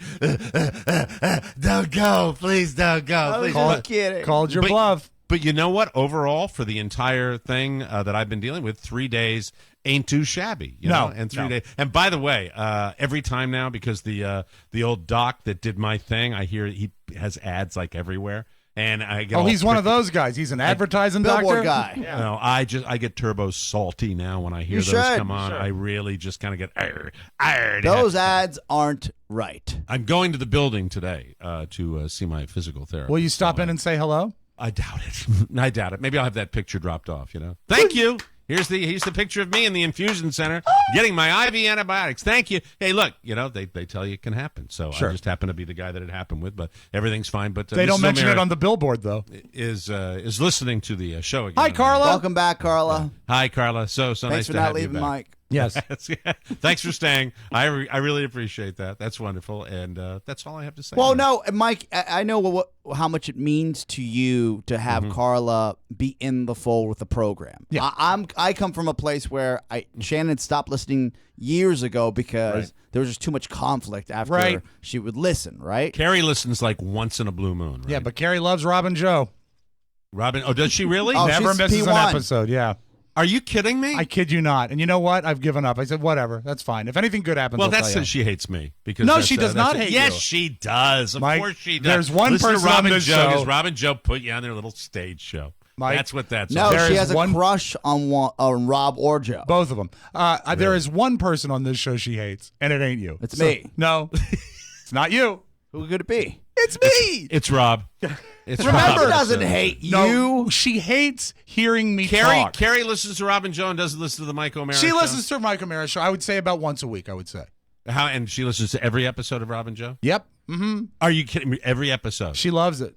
don't go. Please don't go. Please. Called your bluff. But you know what? Overall, for the entire thing that I've been dealing with, 3 days ain't too shabby. And 3 days. And by the way, every time now, because the old doc that did my thing, I hear he has ads like everywhere. And I get he's one of those guys. He's an advertising Billboard doctor. guy. Yeah. No, I get turbo salty now when I hear those come on. Sure. I really just kind of get Those ads aren't right. I'm going to the building today to see my physical therapist. Will you stop in and say hello? I doubt it. I doubt it. Maybe I'll have that picture dropped off, Thank you. Here's the picture of me in the infusion center getting my IV antibiotics. Thank you. Hey, look, they tell you it can happen. So Sure. I just happen to be the guy that it happened with, but everything's fine. But They don't Mrs. mention O'Meara it on the billboard, though. Is listening to the show again. Hi, Carla. Welcome back, Carla. Hi, Carla. So Thanks nice for to not have you leaving, back. Mike. Yes. Thanks for staying. I really appreciate that. That's wonderful, and that's all I have to say. Well, no, Mike, I know how much it means to you to have Carla be in the fold with the program. Yeah. I come from a place where Shannon stopped listening years ago because there was just too much conflict after she would listen, right? Carrie listens like once in a blue moon, right? Yeah, but Carrie loves Robin Joe. Robin, does she really? Oh, Never she's misses an P1. episode, yeah. Are you kidding me? I kid you not. And you know what? I've given up. I said, whatever. That's fine. If anything good happens, Well, I'll that's tell you. she hates me because No, that's, she does not that's- hate Yes, you. she does. Of Mike, course she does. there's one Listen to person on Robin this Joe, show- because Robin Joe put you on their little stage show. Mike, That's what that's. No, all. There she is has a one- crush on Rob or Joe. Both of them. There is one person on this show she hates, and it ain't you. It's me. No, it's not you. Who could it be? It's me. It's Rob. It's Remember, Rob. doesn't hate No, you. she hates hearing me Carrie. talk. Carrie listens to Robin Joe and doesn't listen to the Mike O'Mara She show? listens to Mike O'Mara show. I would say about once a week. I would say. How? And she listens to every episode of Robin Joe? Yep. Mm-hmm. Are you kidding me? Every episode. She loves it.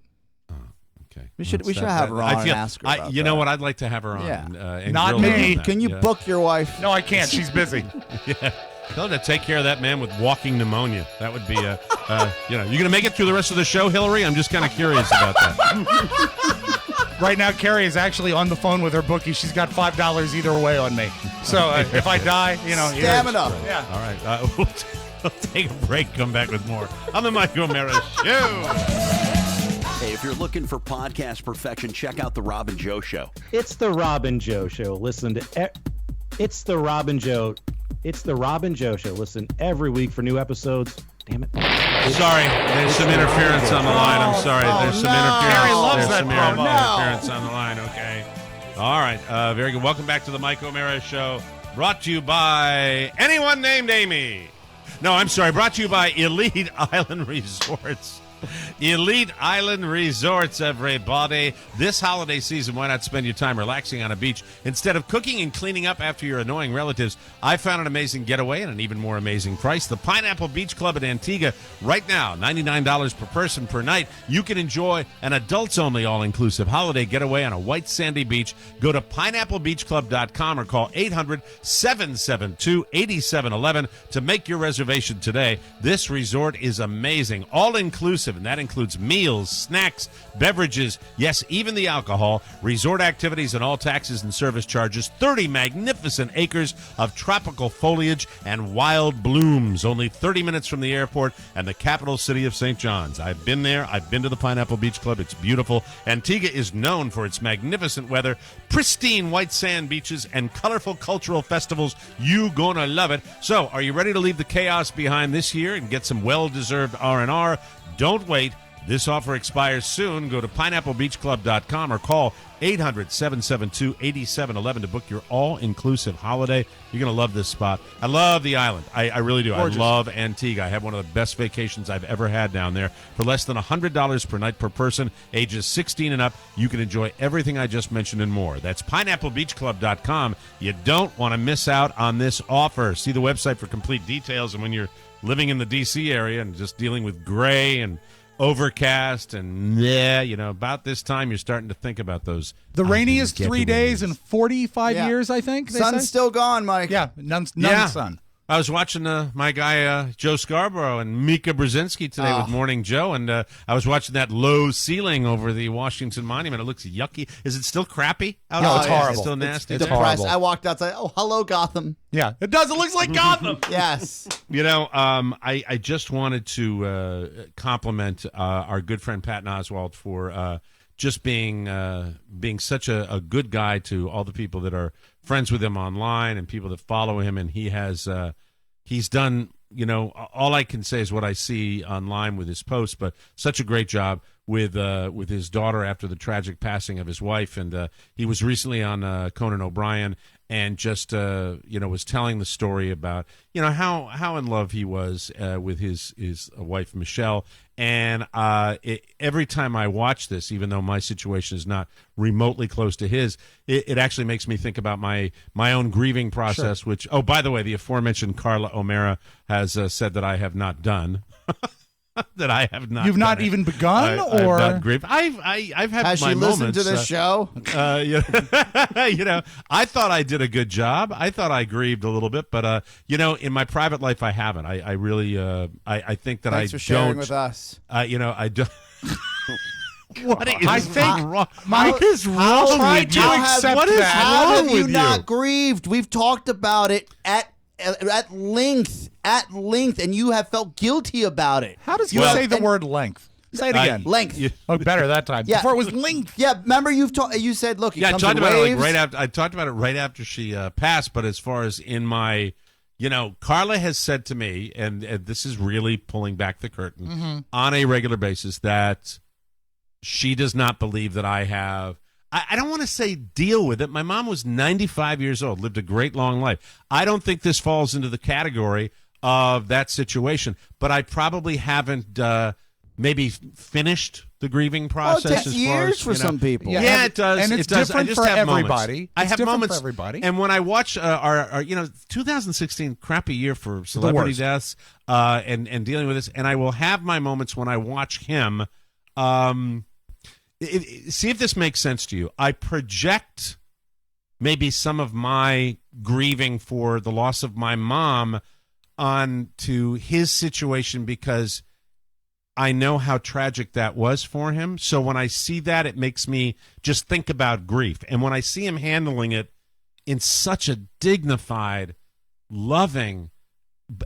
Okay. We should have her on and ask her about You know that. what? I'd like to have her on. Yeah. And Not grill her me. on that. Can you Yeah. book your wife? No, I can't. She's busy. Yeah. Tell her to take care of that man with walking pneumonia. That would be, you're going to make it through the rest of the show, Hillary? I'm just kind of curious about that. Right now, Carrie is actually on the phone with her bookie. She's got $5 either way on me. So if I die, here's- Stamina. Yeah. All right. We'll take a break, come back with more on the Mike O'Mara Show. Hey, if you're looking for podcast perfection, check out The Rob and Joe Show. It's The Rob and Joe Show. Listen to It's The Rob and Joe. It's The Rob and Joe Show. Listen every week for new episodes. Damn it. Sorry, there's some interference on the line. I'm sorry. There's some interference. Carrie loves There's that some promo. interference on the line. Okay. All right. Very good. Welcome back to the Mike O'Mara Show. Brought to you by anyone named Amy. No, I'm sorry. Brought to you by Elite Island Resorts. Elite Island Resorts, everybody. This holiday season, why not spend your time relaxing on a beach instead of cooking and cleaning up after your annoying relatives? I found an amazing getaway at an even more amazing price. The Pineapple Beach Club at Antigua. Right now, $99 per person per night. You can enjoy an adults-only all-inclusive holiday getaway on a white sandy beach. Go to pineapplebeachclub.com or call 800-772-8711 to make your reservation today. This resort is amazing. All-inclusive inclusive, and that includes meals, snacks, beverages, yes, even the alcohol, resort activities, and all taxes and service charges. 30 magnificent acres of tropical foliage and wild blooms, only 30 minutes from the airport and the capital city of St. John's. I've been there. I've been to the Pineapple Beach Club. It's beautiful. Antigua is known for its magnificent weather, pristine white sand beaches, and colorful cultural festivals. You gonna love it. So, are you ready to leave the chaos behind this year and get some well-deserved R&R? Don't wait. This offer expires soon. Go to pineapplebeachclub.com or call 800-772-8711 to book your all-inclusive holiday. You're going to love this spot. I love the island. I really do. Gorgeous. I love Antigua. I have one of the best vacations I've ever had down there. For less than $100 per night per person, ages 16 and up, you can enjoy everything I just mentioned and more. That's pineapplebeachclub.com. You don't want to miss out on this offer. See the website for complete details. And when you're living in the D.C. area and just dealing with gray and overcast and about this time you're starting to think about those. The rainiest 3 days in 45 years, I think. Sun's still gone, Mike. Yeah, none sun. I was watching my guy Joe Scarborough and Mika Brzezinski today with Morning Joe, and I was watching that low ceiling over the Washington Monument. It looks yucky. Is it still crappy out No, there? it's horrible. It's still nasty. It's horrible. I walked outside. Oh, hello, Gotham. Yeah, it does. It looks like Gotham. Yes. I just wanted to compliment our good friend Patton Oswalt for just being such a good guy to all the people that are friends with him online and people that follow him, and he has he's done, all I can say is what I see online with his posts, but such a great job with his daughter after the tragic passing of his wife. And he was recently on Conan O'Brien and just was telling the story about how in love he was with his wife Michelle. And every time I watch this, even though my situation is not remotely close to his, it actually makes me think about my own grieving process. Sure. Which, by the way, the aforementioned Carla O'Mara has said that I have not done. That I have not. You've not even begun, or I've not grieved. I've had Has my she moments. listened to this show? I thought I did a good job. I thought I grieved a little bit, but in my private life, I haven't. I really, I think that Thanks I for sharing don't. with us. I don't. What is I think wrong? Mike What is wrong try with to you? accept What is that. How wrong have you with not grieved? We've talked about it at length, and you have felt guilty about it. How does he say the word length? Say it again. Length. Oh, better that time. Yeah. Before it was length. Yeah, remember you said, look, it I comes talked in about waves. it right after. I talked about it right after she passed. But as far as in my, Carla has said to me, and this is really pulling back the curtain on a regular basis, that she does not believe that I have. I don't want to say deal with it. My mom was 95 years old, lived a great long life. I don't think this falls into the category of that situation, but I probably haven't maybe finished the grieving process. It takes years for some people. Yeah, it does. And it's it does. different I just for have everybody. Moments. I It's have different moments for everybody. And when I watch our 2016 crappy year for celebrity worst. deaths and dealing with this, and I will have my moments when I watch him. See if this makes sense to you. I project maybe some of my grieving for the loss of my mom onto his situation because I know how tragic that was for him. So when I see that, it makes me just think about grief. And when I see him handling it in such a dignified, loving,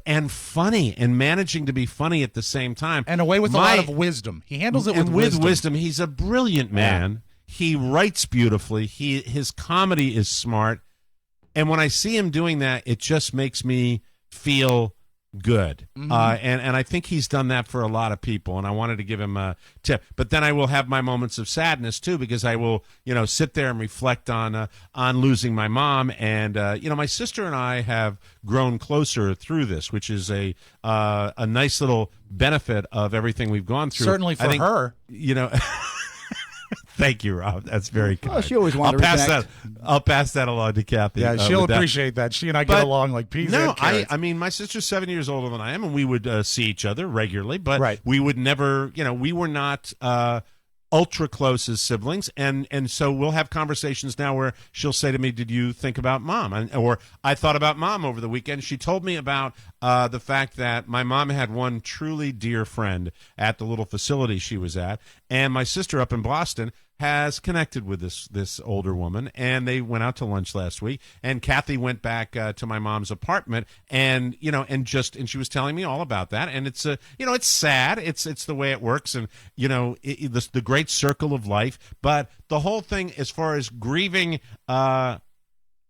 and funny, and managing to be funny at the same time, And away with a lot of wisdom. He handles it with wisdom. He's a brilliant man. Yeah. He writes beautifully. His comedy is smart. And when I see him doing that, it just makes me feel good. And I think he's done that for a lot of people, and I wanted to give him a tip. But then I will have my moments of sadness too, because I will sit there and reflect on losing my mom. And my sister and I have grown closer through this, which is a nice little benefit of everything we've gone through. Certainly for her. Thank you, Rob. That's very kind. Oh, she always wanted to reconnect. I'll pass that along to Kathy. Yeah, she'll with that. appreciate that. She and I get along like peas and carrots. I mean, my sister's 7 years older than I am, and we would see each other regularly, but Right. we would never, we were not ultra close as siblings, and so we'll have conversations now where she'll say to me, "Did you think about Mom?" Or I thought about Mom over the weekend. She told me about the fact that my mom had one truly dear friend at the little facility she was at, and my sister up in Boston has connected with this older woman, and they went out to lunch last week, and Kathy went back to my mom's apartment, and she was telling me all about that, and it's it's sad, it's the way it works, and the great circle of life, but the whole thing as far as grieving, I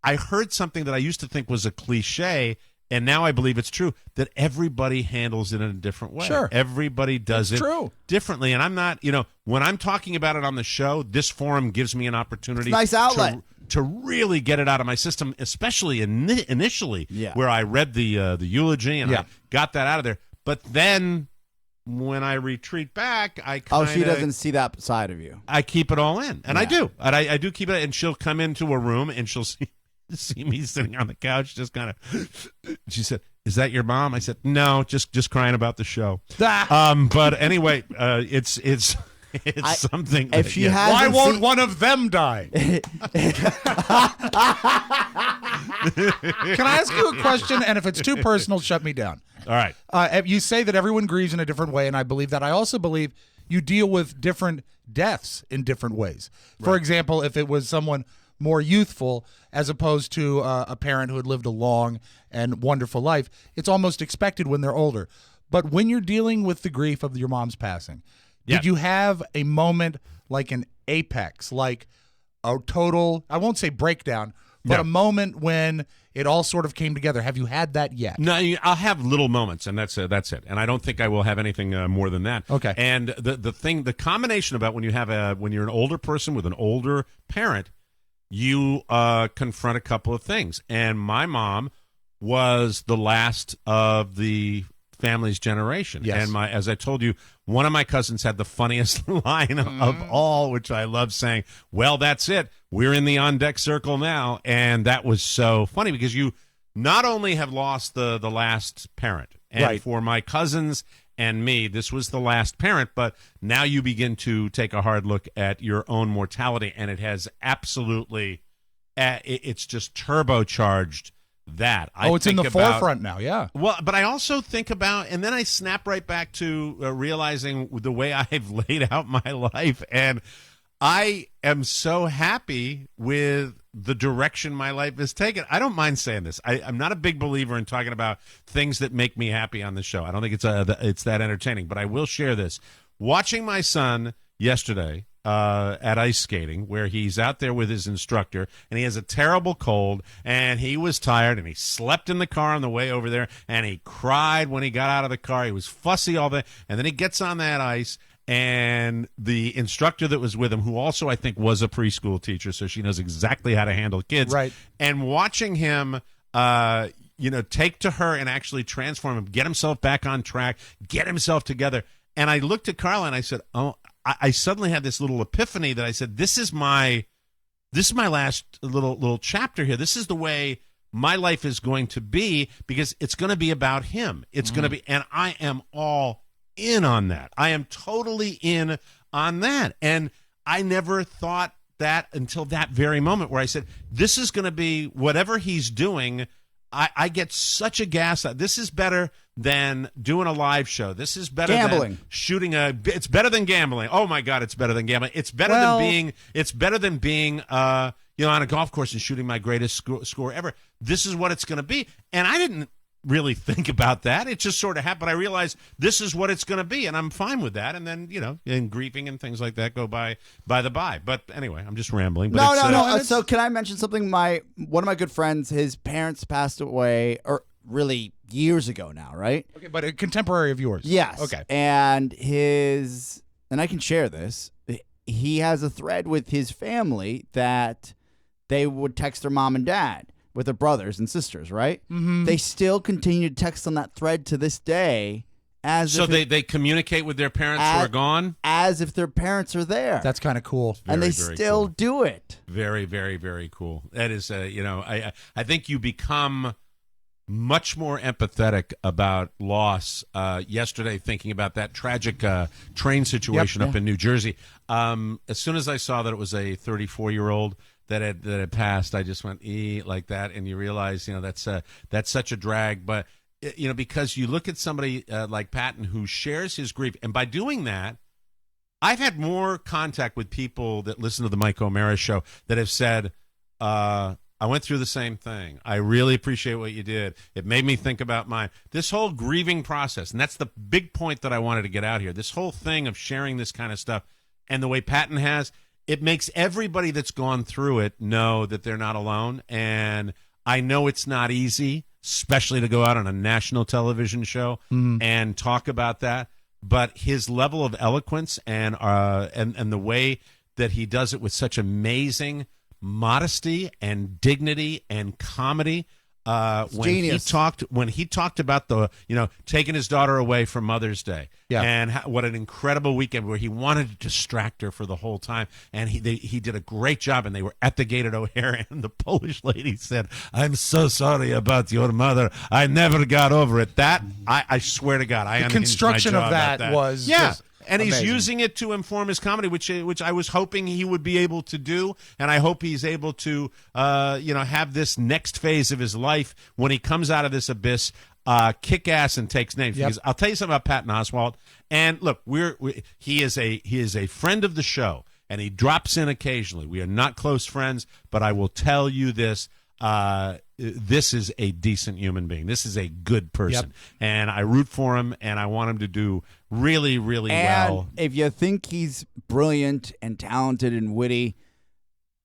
heard something that I used to think was a cliche, and now I believe it's true, that everybody handles it in a different way. Sure. Everybody does It's it true. differently. And I'm not, when I'm talking about it on the show, this forum gives me an opportunity. It's a nice outlet. To really get it out of my system, especially initially, where I read the eulogy and I got that out of there. But then when I retreat back, I kind of... Oh, she doesn't see that side of you. I keep it all in. And I do. And I do keep it. And she'll come into a room and she'll see me sitting on the couch, just kind of. She said, "Is that your mom?" I said, "No, just crying about the show." But anyway, it's something. If she why won't one of them die? Can I ask you a question? And if it's too personal, shut me down. All right. You say that everyone grieves in a different way, and I believe that. I also believe you deal with different deaths in different ways. For example, if it was someone more youthful as opposed to a parent who had lived a long and wonderful life, it's almost expected when they're older. But when you're dealing with the grief of your mom's passing, did you have a moment like an apex, like a total, I won't say breakdown, but a moment when it all sort of came together? Have you had that yet? No, I'll have little moments, and that's it. And I don't think I will have anything more than that. Okay. And the combination about when you're an older person with an older parent, you confront a couple of things. And my mom was the last of the family's generation. Yes. And as I told you, one of my cousins had the funniest line of all, which I love saying, "Well, that's it. We're in the on-deck circle now." And that was so funny because you not only have lost the last parent, and for my cousins and me, this was the last parent, but now you begin to take a hard look at your own mortality, and it has absolutely, it's just turbocharged that. It's in the forefront now, yeah. Well, but I also think about, and then I snap right back to realizing the way I've laid out my life, and I am so happy with the direction my life has taken. I don't mind saying this. I'm not a big believer in talking about things that make me happy on the show. I don't think it's that entertaining, but I will share this. Watching my son yesterday at ice skating, where he's out there with his instructor, and he has a terrible cold, and he was tired, and he slept in the car on the way over there, and he cried when he got out of the car. He was fussy all day, and then he gets on that ice, and the instructor that was with him, who also I think was a preschool teacher, so she knows exactly how to handle kids. Right. And watching him, take to her and actually transform him, get himself back on track, get himself together. And I looked at Carla and I said, "Oh," I suddenly had this little epiphany that I said, this is my last little chapter here. This is the way my life is going to be, because it's going to be about him. It's going to be, and I am all in on that. I am totally in on that. And I never thought that until that very moment where I said, this is going to be whatever he's doing. I get such a gas. This is better than doing a live show. This is better Gambling. than shooting it's better than gambling. Oh my God, it's better than gambling. It's better than being on a golf course and shooting my greatest score ever. This is what it's going to be. And I didn't really think about that. It just sort of happened. I realized this is what it's going to be, and I'm fine with that. And then, and grieving and things like that go by the by. But anyway, I'm just rambling. But No. So can I mention something? One of my good friends, his parents passed away, or really years ago now, right? Okay, but a contemporary of yours. Yes. Okay. And I can share this. He has a thread with his family that they would text their mom and dad with their brothers and sisters, right? Mm-hmm. They still continue to text on that thread to this day. They communicate with their parents who are gone? As if their parents are there. That's kind of cool. And they still do it. Very, very, very cool. That is, I think you become much more empathetic about loss yesterday, thinking about that tragic train situation up in New Jersey. As soon as I saw that it was a 34-year-old that had passed, I just went like that, and you realize, that's such a drag. But because you look at somebody like Patton who shares his grief, and by doing that, I've had more contact with people that listen to the Mike O'Mara show that have said, I went through the same thing. I really appreciate what you did. It made me think about mine. This whole grieving process, and that's the big point that I wanted to get out here, this whole thing of sharing this kind of stuff, and the way Patton has, it makes everybody that's gone through it know that they're not alone. And I know it's not easy, especially to go out on a national television show and talk about that. But his level of eloquence and the way that he does it with such amazing modesty and dignity and comedy. When he talked about taking his daughter away for Mother's Day, and what an incredible weekend where he wanted to distract her for the whole time, and he did a great job. And they were at the gate at O'Hare, and the Polish lady said, "I'm so sorry about your mother. I never got over it." That I swear to God, the construction of that was just and he's amazing. using it to inform his comedy, which I was hoping he would be able to do, and I hope he's able to, have this next phase of his life when he comes out of this abyss, kick ass and takes names. Yep. Because I'll tell you something about Patton Oswalt. And look, he is a friend of the show, and he drops in occasionally. We are not close friends, but I will tell you this. This is a decent human being. This is a good person. And I root for him, and I want him to do really, really well. If you think he's brilliant and talented and witty,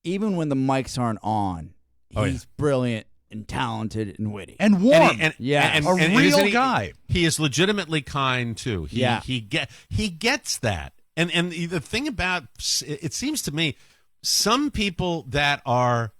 even when the mics aren't on, he's brilliant and talented and witty. And warm. And a real guy. He is legitimately kind, too. He gets that. And the thing about, it seems to me, some people that are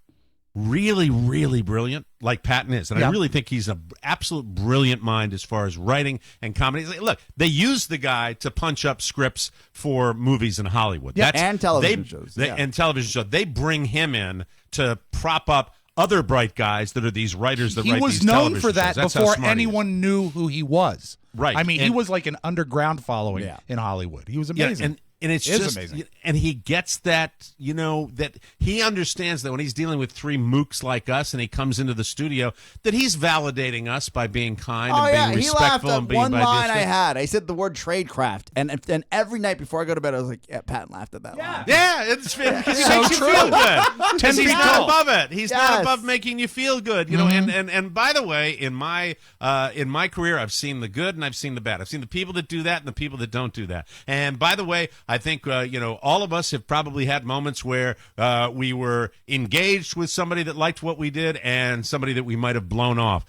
really, really brilliant, like Patton is. And I really think he's an absolute brilliant mind as far as writing and comedy. Look, they use the guy to punch up scripts for movies in Hollywood. And television shows. And television shows. They bring him in to prop up other bright guys that are these writers that write these television shows. He was known for that before anyone knew who he was. Right. I mean, he was like an underground following in Hollywood. He was amazing. And it's just amazing. And he gets that, that he understands that when he's dealing with three mooks like us and he comes into the studio, that he's validating us by being kind and being respectful. He laughed and at being one line distant. I had. I said the word tradecraft. And every night before I go to bed, I was like, Patton laughed at that line. Yeah, it's because he So makes you true. feel good. 10 He's feet not tall. above it. He's not above making you feel good. And by the way, in my career, I've seen the good and I've seen the bad. I've seen the people that do that and the people that don't do that. And by the way, I think all of us have probably had moments where we were engaged with somebody that liked what we did and somebody that we might have blown off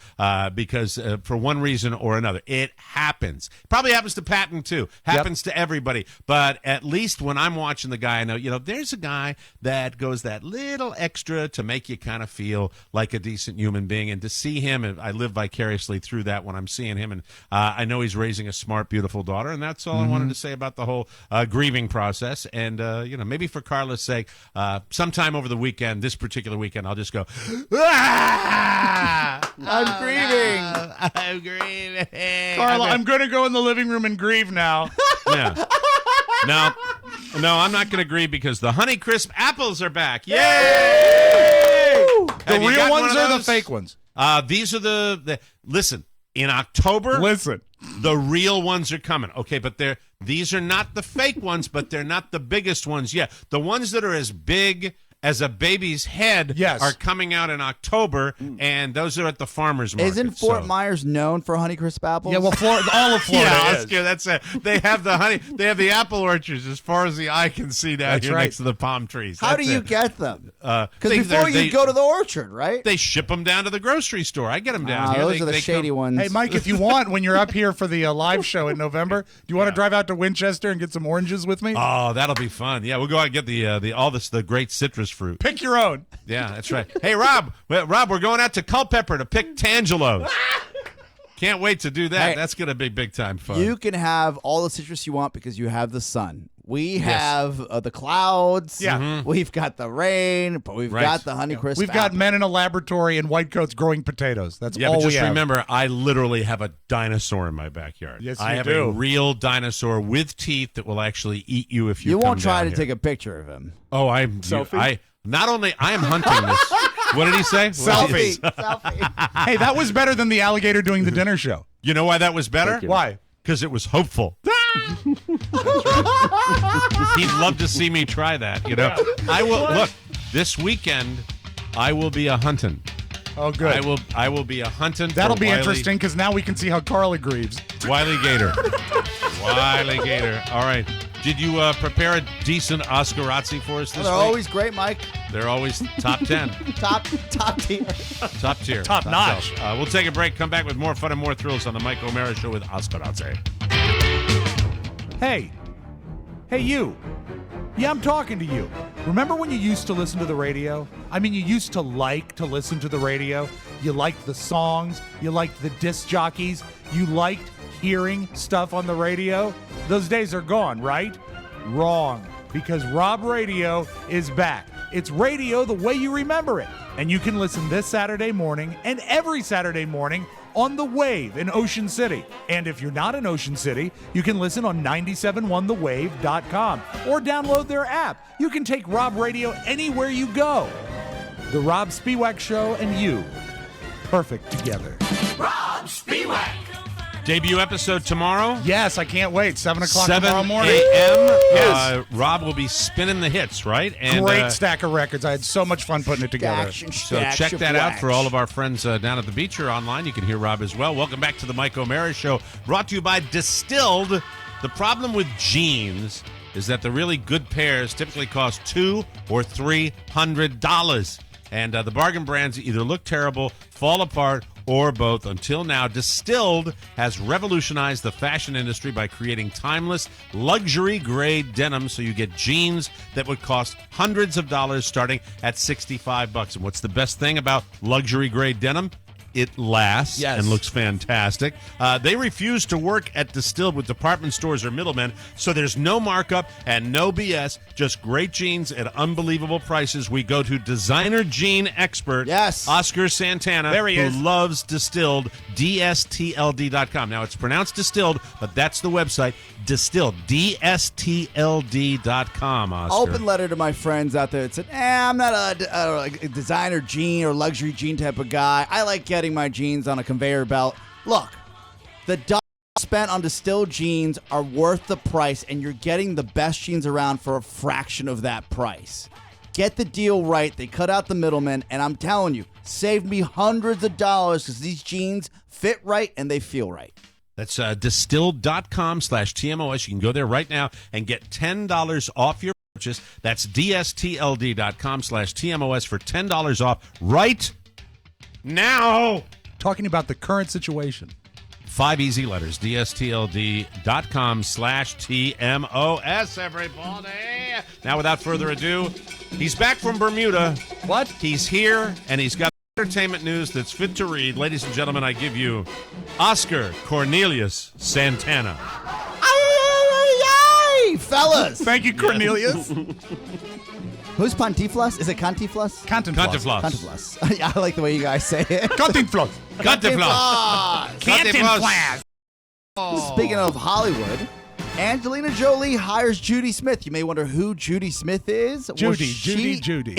because for one reason or another. It happens. Probably happens to Patton too. Happens to everybody. But at least when I'm watching the guy, I know, there's a guy that goes that little extra to make you kind of feel like a decent human being. And to see him, I live vicariously through that when I'm seeing him. And I know he's raising a smart, beautiful daughter. And that's all I wanted to say about the whole grieving process. And, maybe for Carla's sake, sometime over the weekend, this particular weekend, I'll just go, I'm grieving. I'm grieving. Carla, I'm going to go in the living room and grieve now. Yeah. No, I'm not going to grieve because the Honeycrisp apples are back. Yay! The real ones or the fake ones? These are the listen, in October, the real ones are coming. Okay, but these are not the fake ones, but they're not the biggest ones yet. The ones that are as big as a baby's head are coming out in October, and those are at the farmer's market. Isn't Fort Myers known for Honeycrisp apples? Yeah, well, all of Florida is. Oscar, that's it. They have they have the apple orchards as far as the eye can see down here next to the palm trees. How do you get them? Because before they go to the orchard, right? They ship them down to the grocery store. I get them down here. Those are the shady ones. Hey, Mike, if you want, when you're up here for the live show in November, do you want to drive out to Winchester and get some oranges with me? Oh, that'll be fun. Yeah, we'll go out and get the great citrus fruit. Pick your own. Yeah, that's right. Hey, Rob, we're going out to Culpeper to pick Tangelos. Can't wait to do that. Hey, that's going to be big time fun. You can have all the citrus you want because you have the sun. We have the clouds. Yeah. We've got the rain, but we've got the Honeycrisp. We've got men in a laboratory in white coats growing potatoes. That's all but just we have. remember, I literally have a dinosaur in my backyard. Yes, I you have do. a real dinosaur with teeth that will actually eat you if you You come won't try down to here. take a picture of him. Oh, I am hunting this. What did he say? Selfie. Selfie. Hey, that was better than the alligator doing the dinner show. You know why that was better? Why? Because it was hopeful. He'd love to see me try that. You know, I will look this weekend. I will be a hunting. Oh, good. I will be a hunting. That'll for be Wiley, interesting because now we can see how Carl agrees. Wiley Gator. Wiley Gator. All right. Did you prepare a decent Oscarazzi for us this They're week? always great, Mike. They're always top 10. Top tier. Top tier. Top notch. Shelf. We'll take a break. Come back with more fun and more thrills on the Mike O'Mara Show with Oscarazzi. Hey. Hey, you. Yeah, I'm talking to you. Remember when you used to listen to the radio? I mean, you used to like to listen to the radio. You liked the songs. You liked the disc jockeys. You liked hearing stuff on the radio. Those days are gone, right? Wrong. Because Rob Radio is back. It's radio the way you remember it. And you can listen this Saturday morning and every Saturday morning on The Wave in Ocean City. And if you're not in Ocean City, you can listen on 971thewave.com or download their app. You can take Rob Radio anywhere you go. The Rob Spiewak Show and you, perfect together. Rob Spiewak. Debut episode tomorrow. Yes, I can't wait. 7 o'clock 7 tomorrow morning. a.m. Yes. Rob will be spinning the hits, right? And, Great stack of records. I had so much fun putting it together. So check that out for all of our friends down at the beach or online. You can hear Rob as well. Welcome back to the Mike O'Mara Show, brought to you by Distilled. The problem with jeans is that the really good pairs typically cost $200 or $300. And the bargain brands either look terrible, fall apart, or both. Until now, Distilled has revolutionized the fashion industry by creating timeless, luxury-grade denim, so you get jeans that would cost hundreds of dollars starting at $65. And what's the best thing about luxury-grade denim? It lasts and looks fantastic. They refuse to work at Distilled with department stores or middlemen, so there's no markup and no BS, just great jeans at unbelievable prices. We go to designer jean expert Oscar Santana, There he who is. loves Distilled, DSTLD.com. Now, it's pronounced Distilled, but that's the website, Distilled, DSTLD.com, Oscar. Open letter to my friends out there that said, I'm not a designer jean or luxury jean type of guy. I like getting my jeans on a conveyor belt. Look, the dollars spent on Distilled jeans are worth the price, and you're getting the best jeans around for a fraction of that price. Get the deal right. They cut out the middleman, and I'm telling you, saved me hundreds of dollars because these jeans fit right and they feel right. That's distilled.com/TMOS. You can go there right now and get $10 off your purchase. That's DSTLD.com/TMOS for $10 off right now. Talking about the current situation. 5 easy letters. DSTLD.com/TMOS, everybody. Now, without further ado, he's back from Bermuda. What? He's here, and he's got entertainment news that's fit to read. Ladies and gentlemen, I give you Oscar Cornelius Santana. Yay, fellas! Thank you, Cornelius. Who's Pontiflas? Is it Cantiflas? Cantinflas. Cantiflas. I like the way you guys say it. Cantinflas. Cantinflas. Cantinflas. Speaking of Hollywood, Angelina Jolie hires Judy Smith. You may wonder who Judy Smith is. Judy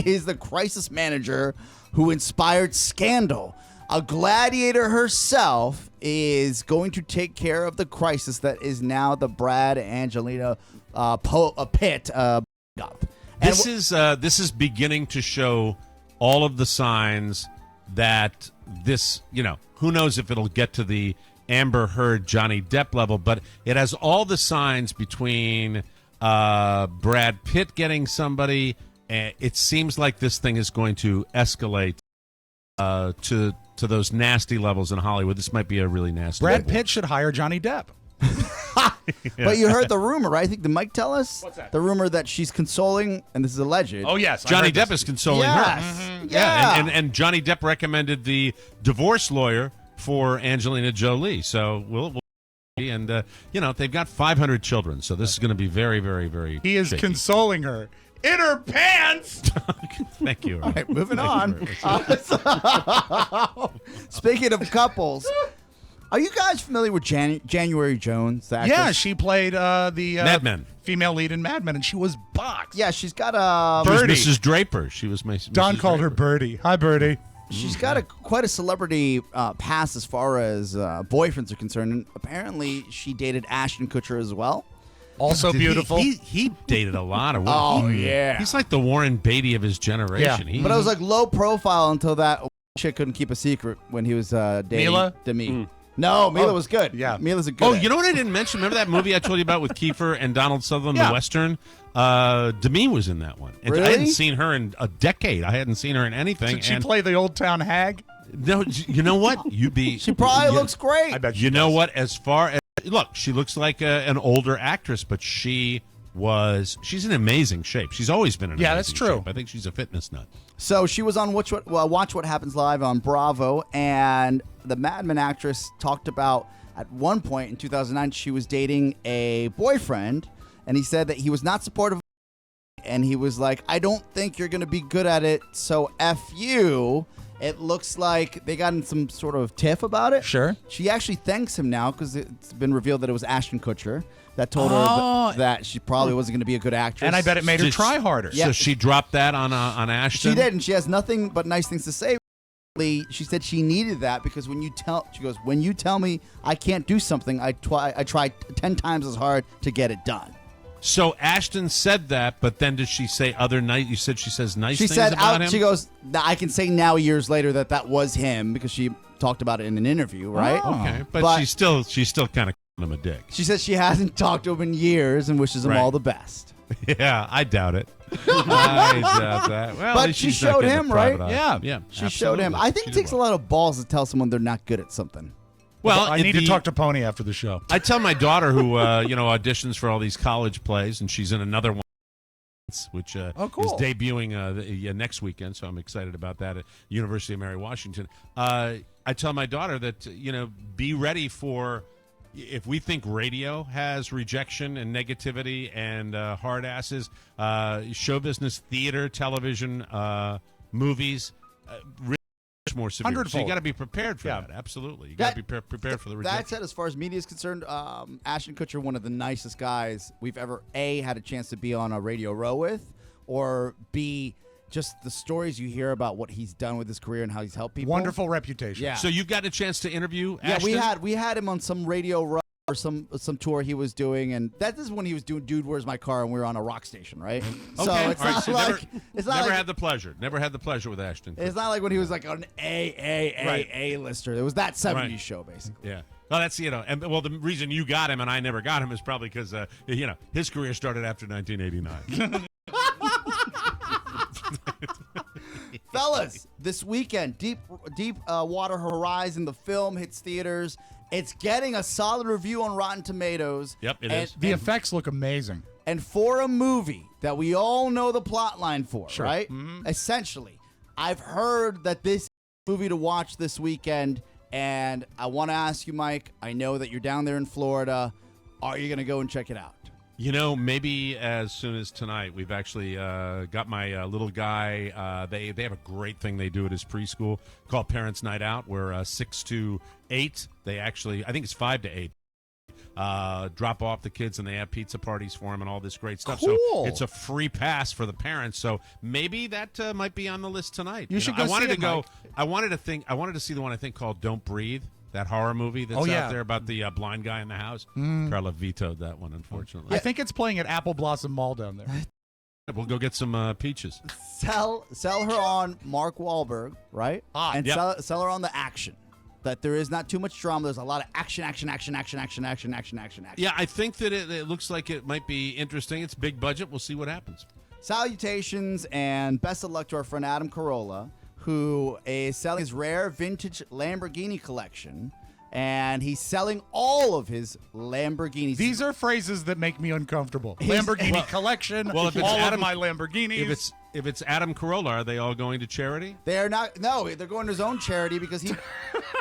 is the crisis manager who inspired Scandal. A gladiator herself is going to take care of the crisis that is now the Brad Angelina Pitt up. This is beginning to show all of the signs that this, who knows if it'll get to the Amber Heard, Johnny Depp level, but it has all the signs between Brad Pitt getting somebody. It seems like this thing is going to escalate to those nasty levels in Hollywood. This might be a really nasty Brad level. Pitt should hire Johnny Depp. But you heard the rumor, right? I think, did Mike tell us? What's that? The rumor that she's consoling, and this is alleged. Oh, yes. I Johnny heard Depp this. is consoling her. Mm-hmm. Yeah. And Johnny Depp recommended the divorce lawyer for Angelina Jolie. So we'll and they've got 500 children, so this is going to be very, very, very. He is shaky. consoling her in her pants. Thank you. All right, moving on. Speaking of couples, are you guys familiar with January Jones? The actress? Yeah, she played the Mad Men. female lead in Mad Men, and she was boxed. Yeah, she's got She was Birdie. Mrs. Draper. She was Don Mrs. called her Draper. Birdie. Hi, Birdie. She's got quite a celebrity past as far as boyfriends are concerned. And apparently, she dated Ashton Kutcher as well. Also beautiful. He dated a lot of women. Oh, yeah. He's like the Warren Beatty of his generation. Yeah. But I was like low profile until that chick couldn't keep a secret when he was dating Mila? Demi. No, Mila was good. Yeah. Mila's a good. Oh, you know what I didn't mention? Remember that movie I told you about with Kiefer and Donald Sutherland, Yeah. the Western? Demi was in that one. And I Really? hadn't seen her in a decade. I hadn't seen her in anything. Did she and play the Old Town Hag? No, you know what? She probably looks great. I bet she You know does. what? As far as look, she looks like an older actress, but she's in amazing shape. She's always been in Yeah, amazing that's true. shape. I think she's a fitness nut. So she was on Watch What Happens Live on Bravo, and the Mad Men actress talked about at one point in 2009 she was dating a boyfriend, and he said that he was not supportive, and he was like, "I don't think you're going to be good at it, so F you." It looks like they got in some sort of tiff about it. Sure. She actually thanks him now because it's been revealed that it was Ashton Kutcher that told her Oh. that she probably wasn't going to be a good actress. And I bet it made her Did- try harder. Yeah. So she dropped that on Ashton. She did, and she has nothing but nice things to say. She said she needed that because when you tell me I can't do something, I try 10 times as hard to get it done. So Ashton said that, but then did she say other nice? You said she says nice She things said about him. she goes, I can say now years later that was him because she talked about it in an interview, right? Okay, but she's still kind of calling him a dick. She says she hasn't talked to him in years and wishes him Right. all the best. Yeah, I doubt it. I doubt that. Well, at But least she she's not showed getting him, a private right? eye. Yeah. yeah. She showed him. absolutely. I think She it did takes well. a lot of balls to tell someone they're not good at something. Well, I need to talk to Pony after the show. I tell my daughter who auditions for all these college plays, and she's in another one, which is debuting next weekend. So I'm excited about that at University of Mary Washington. I tell my daughter that be ready for if we think radio has rejection and negativity and hard asses, show business, theater, television, movies. Really much more severe. So you Hundredfold. got to be prepared for that. Absolutely, you got to be prepared for the rejection. That said, as far as media is concerned, Ashton Kutcher, one of the nicest guys we've ever had a chance to be on a Radio Row with, or B, just the stories you hear about what he's done with his career and how he's helped people. Wonderful reputation. Yeah. So you got a chance to interview Yeah, Ashton? we had him on some Radio Row or some tour he was doing, and that is when he was doing "Dude, Where's My Car?" and we were on a rock station, right? So Okay. it's All right, not so like it's not never like had the pleasure. Never had the pleasure with Ashton. it's not like when he was like an A lister. It was that '70s Right. show basically. Yeah. Well, that's and the reason you got him and I never got him is probably because his career started after 1989. Fellas, this weekend, Deep Water Horizon, the film hits theaters. It's getting a solid review on Rotten Tomatoes. Yep, it and, is. The effects look amazing. And for a movie that we all know the plot line for, Sure. right? Essentially, I've heard that this is a movie to watch this weekend, and I want to ask you, Mike, I know that you're down there in Florida. Are you going to go and check it out? Maybe as soon as tonight. We've actually got my little guy. They have a great thing they do at his preschool called Parents Night Out, where 6 to 8. They actually, I think it's 5 to 8. Drop off the kids and they have pizza parties for them and all this great stuff. Cool. So it's a free pass for the parents. So maybe that might be on the list tonight. You should go I wanted see to it, go. Mike. I wanted to see the one I think called Don't Breathe. That horror movie that's out there about the blind guy in the house. Carla vetoed that one, unfortunately. I think it's playing at Apple Blossom Mall down there. We'll go get some peaches. Sell her on Mark Wahlberg, right? And Yep. sell her on the action. That there is not too much drama. There's a lot of action. Yeah, I think that it looks like it might be interesting. It's big budget. We'll see what happens. Salutations and best of luck to our friend Adam Carolla, who is selling his rare vintage Lamborghini collection, and he's selling all of his Lamborghinis. These are phrases that make me uncomfortable. Lamborghini collection. Well, if it's all Adam, of my Lamborghinis. If it's Adam Carolla, are they all going to charity? They are not. No, they're going to his own charity because he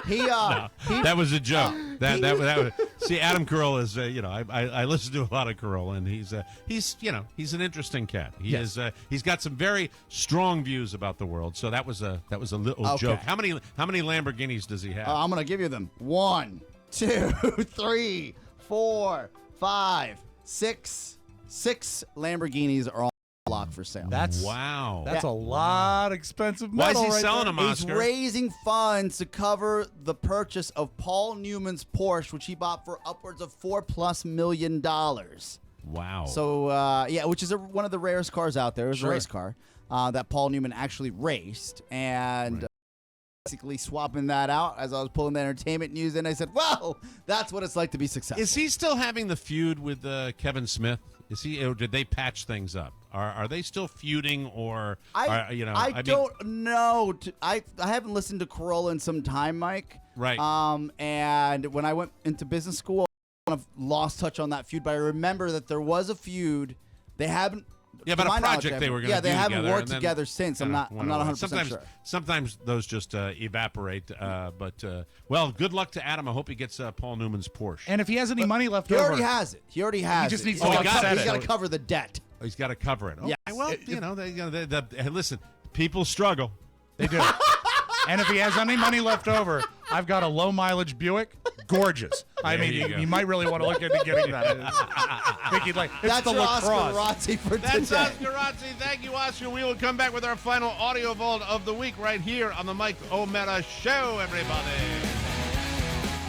That was a joke. That was See, Adam Carolla is, I listen to a lot of Carolla, and he's an interesting cat. He's got some very strong views about the world. So that was a little joke. How many Lamborghinis does he have? I'm gonna give you them. 1, 2, 3, 4, 5, 6. 6 Lamborghinis are all locked for sale. That's a lot of expensive Why metal. is he selling there. them, He's Oscar? raising funds to cover the purchase of Paul Newman's Porsche, which he bought for upwards of $4+ million. Wow. So, which is one of the rarest cars out there. It was a race car that Paul Newman actually raced. And basically swapping that out as I was pulling the entertainment news in, I said, well, that's what it's like to be successful. Is he still having the feud with Kevin Smith? Is he, or did they patch things up? Are they still feuding, or I don't know. I haven't listened to Carolla in some time, Mike. Right. And when I went into business school, I kind of lost touch on that feud. But I remember that there was a feud. They haven't. Yeah, but a project they were going to do. Yeah, they haven't together, worked together since. I'm not 100% sure. Sometimes those just evaporate. Well, good luck to Adam. I hope he gets Paul Newman's Porsche. And if he has any money left He over, already has it. He just needs He's to got to cover the debt. He's got to cover it. Yeah. Well, listen, people struggle. They do. And if he has any money left over, I've got a low mileage Buick. Gorgeous. I mean, you might really want to look into getting that. I think he'd like. That's the your Oscar lacrosse. Razzi for That's today. Oscar Razzi. Thank you, Oscar. We will come back with our final audio vault of the week right here on the Mike O'Mara Show, everybody.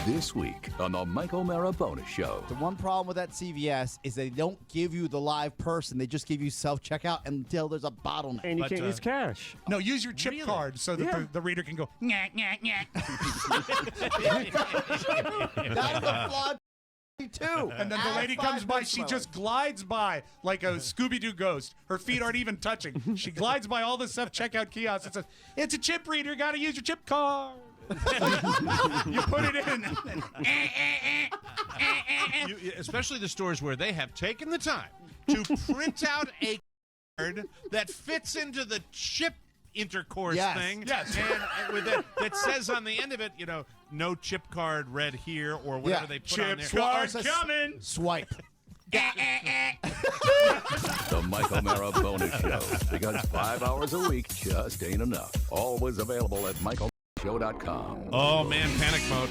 This week on the Mike O'Mara Bonus Show. The one problem with that CVS is they don't give you the live person. They just give you self-checkout until there's a bottleneck. And you can't use cash. No, use your chip card so that the reader can go, nyah, nyah, nyah. That's a flawed too. And then the lady comes by, she just glides by like a Scooby-Doo ghost. Her feet aren't even touching. She glides by all the self-checkout kiosks and says, it's a chip reader, got to use your chip card. You put it in. Especially the stores where they have taken the time to print out a card that fits into the chip intercourse thing. Yes. And with that says on the end of it, no chip card read here or whatever they put on there. Chip card coming. Swipe. The Mike O'Mara Bonus Show. Because 5 hours a week just ain't enough. Always available at MikeO'MaraShow.com. Oh man,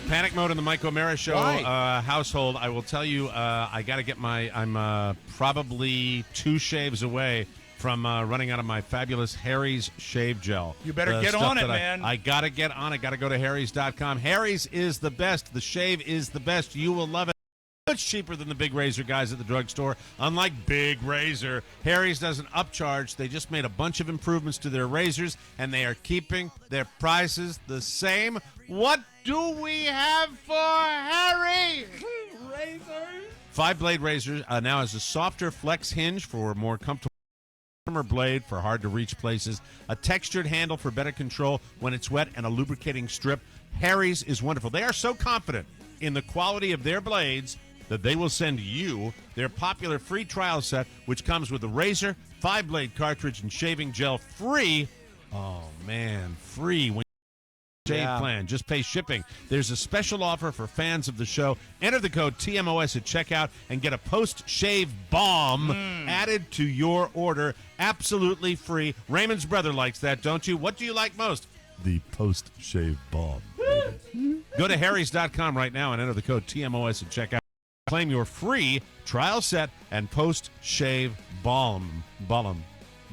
panic mode in the Mike O'Mara Show household. I will tell you, I got to get I'm probably 2 shaves away from running out of my fabulous Harry's shave gel. You better get on it, man. I got to get on it. Got to go to Harry's.com. Harry's is the best. The shave is the best. You will love it. It's cheaper than the Big Razor guys at the drugstore. Unlike Big Razor, Harry's doesn't upcharge. They just made a bunch of improvements to their razors, and they are keeping their prices the same. What do we have for Harry? Razors. 5-blade razor now has a softer flex hinge for more comfortable blade for hard-to-reach places, a textured handle for better control when it's wet, and a lubricating strip. Harry's is wonderful. They are so confident in the quality of their blades that they will send you their popular free trial set, which comes with a razor, 5-blade cartridge, and shaving gel free. Oh, man, free when you shave plan. Just pay shipping. There's a special offer for fans of the show. Enter the code TMOS at checkout and get a post-shave balm added to your order. Absolutely free. Raymond's brother likes that, don't you? What do you like most? The post-shave balm. Go to Harrys.com right now and enter the code TMOS at checkout. Claim your free trial set and post-shave balm. Balm.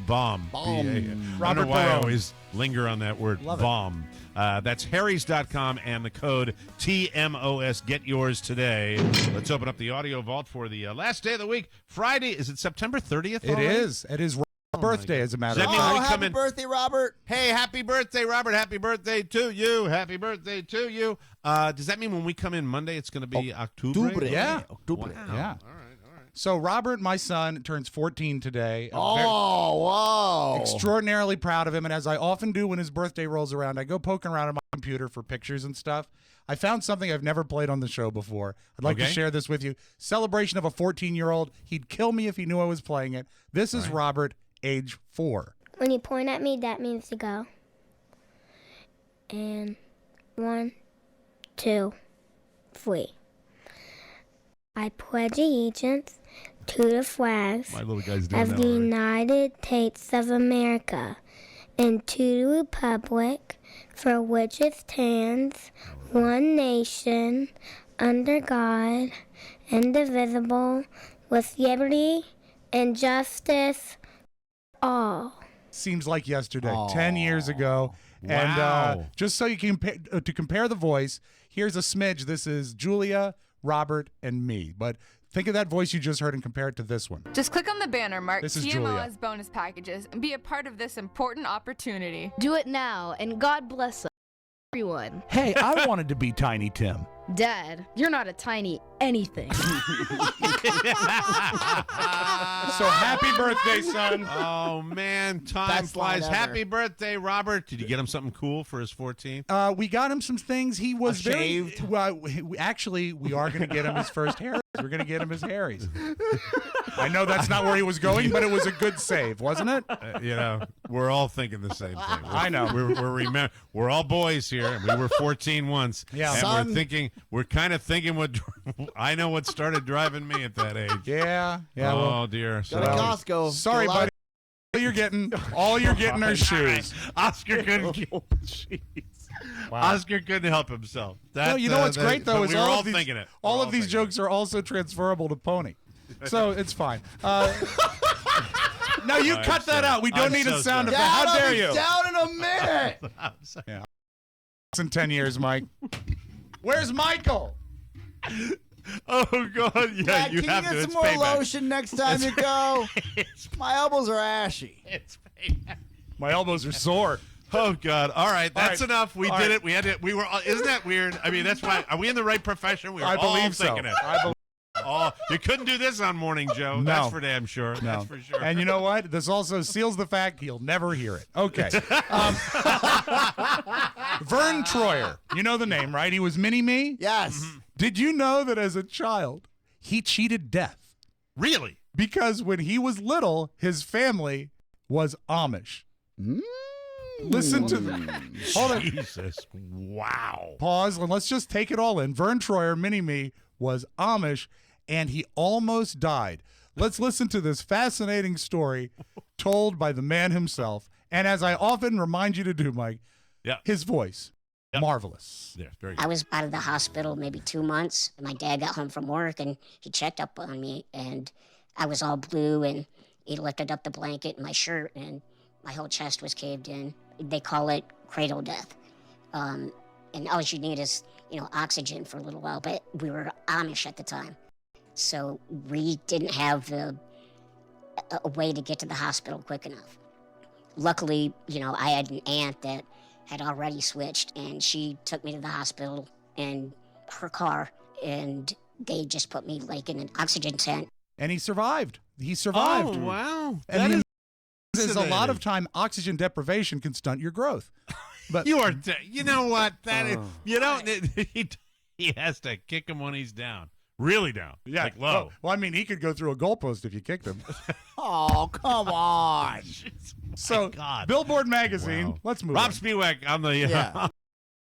Balm. I don't Robert know why I Barone. always linger on that word. Love it. Balm. That's Harrys.com and the code TMOS. Get yours today. Let's open up the audio vault for the last day of the week. Friday. Is it September 30th? It is. It is birthday, as a matter of Does that mean fact. when we come happy in- birthday, Robert. Hey, happy birthday, Robert. Happy birthday to you. Happy birthday to you. Does that mean when we come in Monday, it's going to be October? Yeah. Wow. Yeah. All right. So Robert, my son, turns 14 today. I'm Whoa. extraordinarily proud of him, and as I often do when his birthday rolls around, I go poking around on my computer for pictures and stuff. I found something I've never played on the show before. I'd like to share this with you. Celebration of a 14-year-old. He'd kill me if he knew I was playing it. This is Robert, age 4. When you point at me, that means to go. And 1, 2, 3. I pledge allegiance to the flags My little guy's doing of that the already. United States of America and to the republic for which it stands, one nation, under God, indivisible, with liberty and justice for all. Seems like yesterday, 10 years ago. And Wow. just so you can to compare the voice, here's a smidge. This is Julia, Robert, and me. But think of that voice you just heard and compare it to this one. Just click on the banner marked This is Julia. TMOS bonus packages and be a part of this important opportunity. Do it now, and God bless everyone. Hey, I wanted to be Tiny Tim. Dad, you're not a tiny anything. So happy birthday, son. Oh, man. Time Best line flies. ever. Happy birthday, Robert. Did you get him something cool for his 14th? We got him some things. He was Shaved. Actually, we are going to get him his first Harry's. We're going to get him his Harry's. I know that's not where he was going, but it was a good save, wasn't it? We're all thinking the same thing. I know. We're all boys here. And we were 14 once. Yeah. And Son. we're kind of thinking what I know what started driving me at that age. Yeah. Yeah. Oh, well, dear. Go to Costco. sorry, Get a lot buddy. All you're getting are shoes. Oscar couldn't. Oscar couldn't help himself. No, you know what's great though but is we were all all of these, thinking it. all We're of these thinking it. jokes are also transferable to Pony, so it's fine. No, you I'm cut that sorry. out. We don't I'm need so a sound sorry. effect. How Dad, dare I'll be you? down in a minute. Yeah. In 10 years, Mike. Where's Michael? Oh God! Yeah, Dad, you can have you to. get It's some more payback. lotion next time you go? My elbows are ashy. It's payback. My elbows are sore. Oh God! All right, that's right. enough. We All did right. it. We had it. We were. Isn't that weird? I mean, that's why. Are we in the right profession? We were I all believe so. thinking it. I believe. Oh, you couldn't do this on Morning Joe. No. That's for damn sure. No. That's for sure. And you know what? This also seals the fact he'll never hear it. Okay. Vern Troyer. You know the name, right? He was Mini-Me. Yes. Did you know that as a child, he cheated death? Really? Because when he was little, his family was Amish. Listen to hold on. Jesus! Wow. Pause and let's just take it all in. Vern Troyer, Mini-Me, was Amish, and he almost died. Let's listen to this fascinating story told by the man himself. And as I often remind you to do, Mike, his voice, marvelous. Yeah, very I was out of the hospital maybe 2 months. My dad got home from work, and he checked up on me, and I was all blue, and he lifted up the blanket and my shirt, and my whole chest was caved in. They call it cradle death. And all you need is, oxygen for a little while, but we were Amish at the time. So we didn't have a way to get to the hospital quick enough. Luckily, I had an aunt that had already switched, and she took me to the hospital in her car, and they just put me in an oxygen tent. And he survived. He survived. Oh wow! And That there's a lot of fascinating. time oxygen deprivation can stunt your growth. But You are. You know what? That is. You don't. He has to kick him when he's down. Really down. yeah, Like low. Well, I mean, he could go through a goalpost if you kicked him. Oh, come on. So, God. Billboard Magazine. Wow. Let's move Rob on. Spiewak on the. Yeah.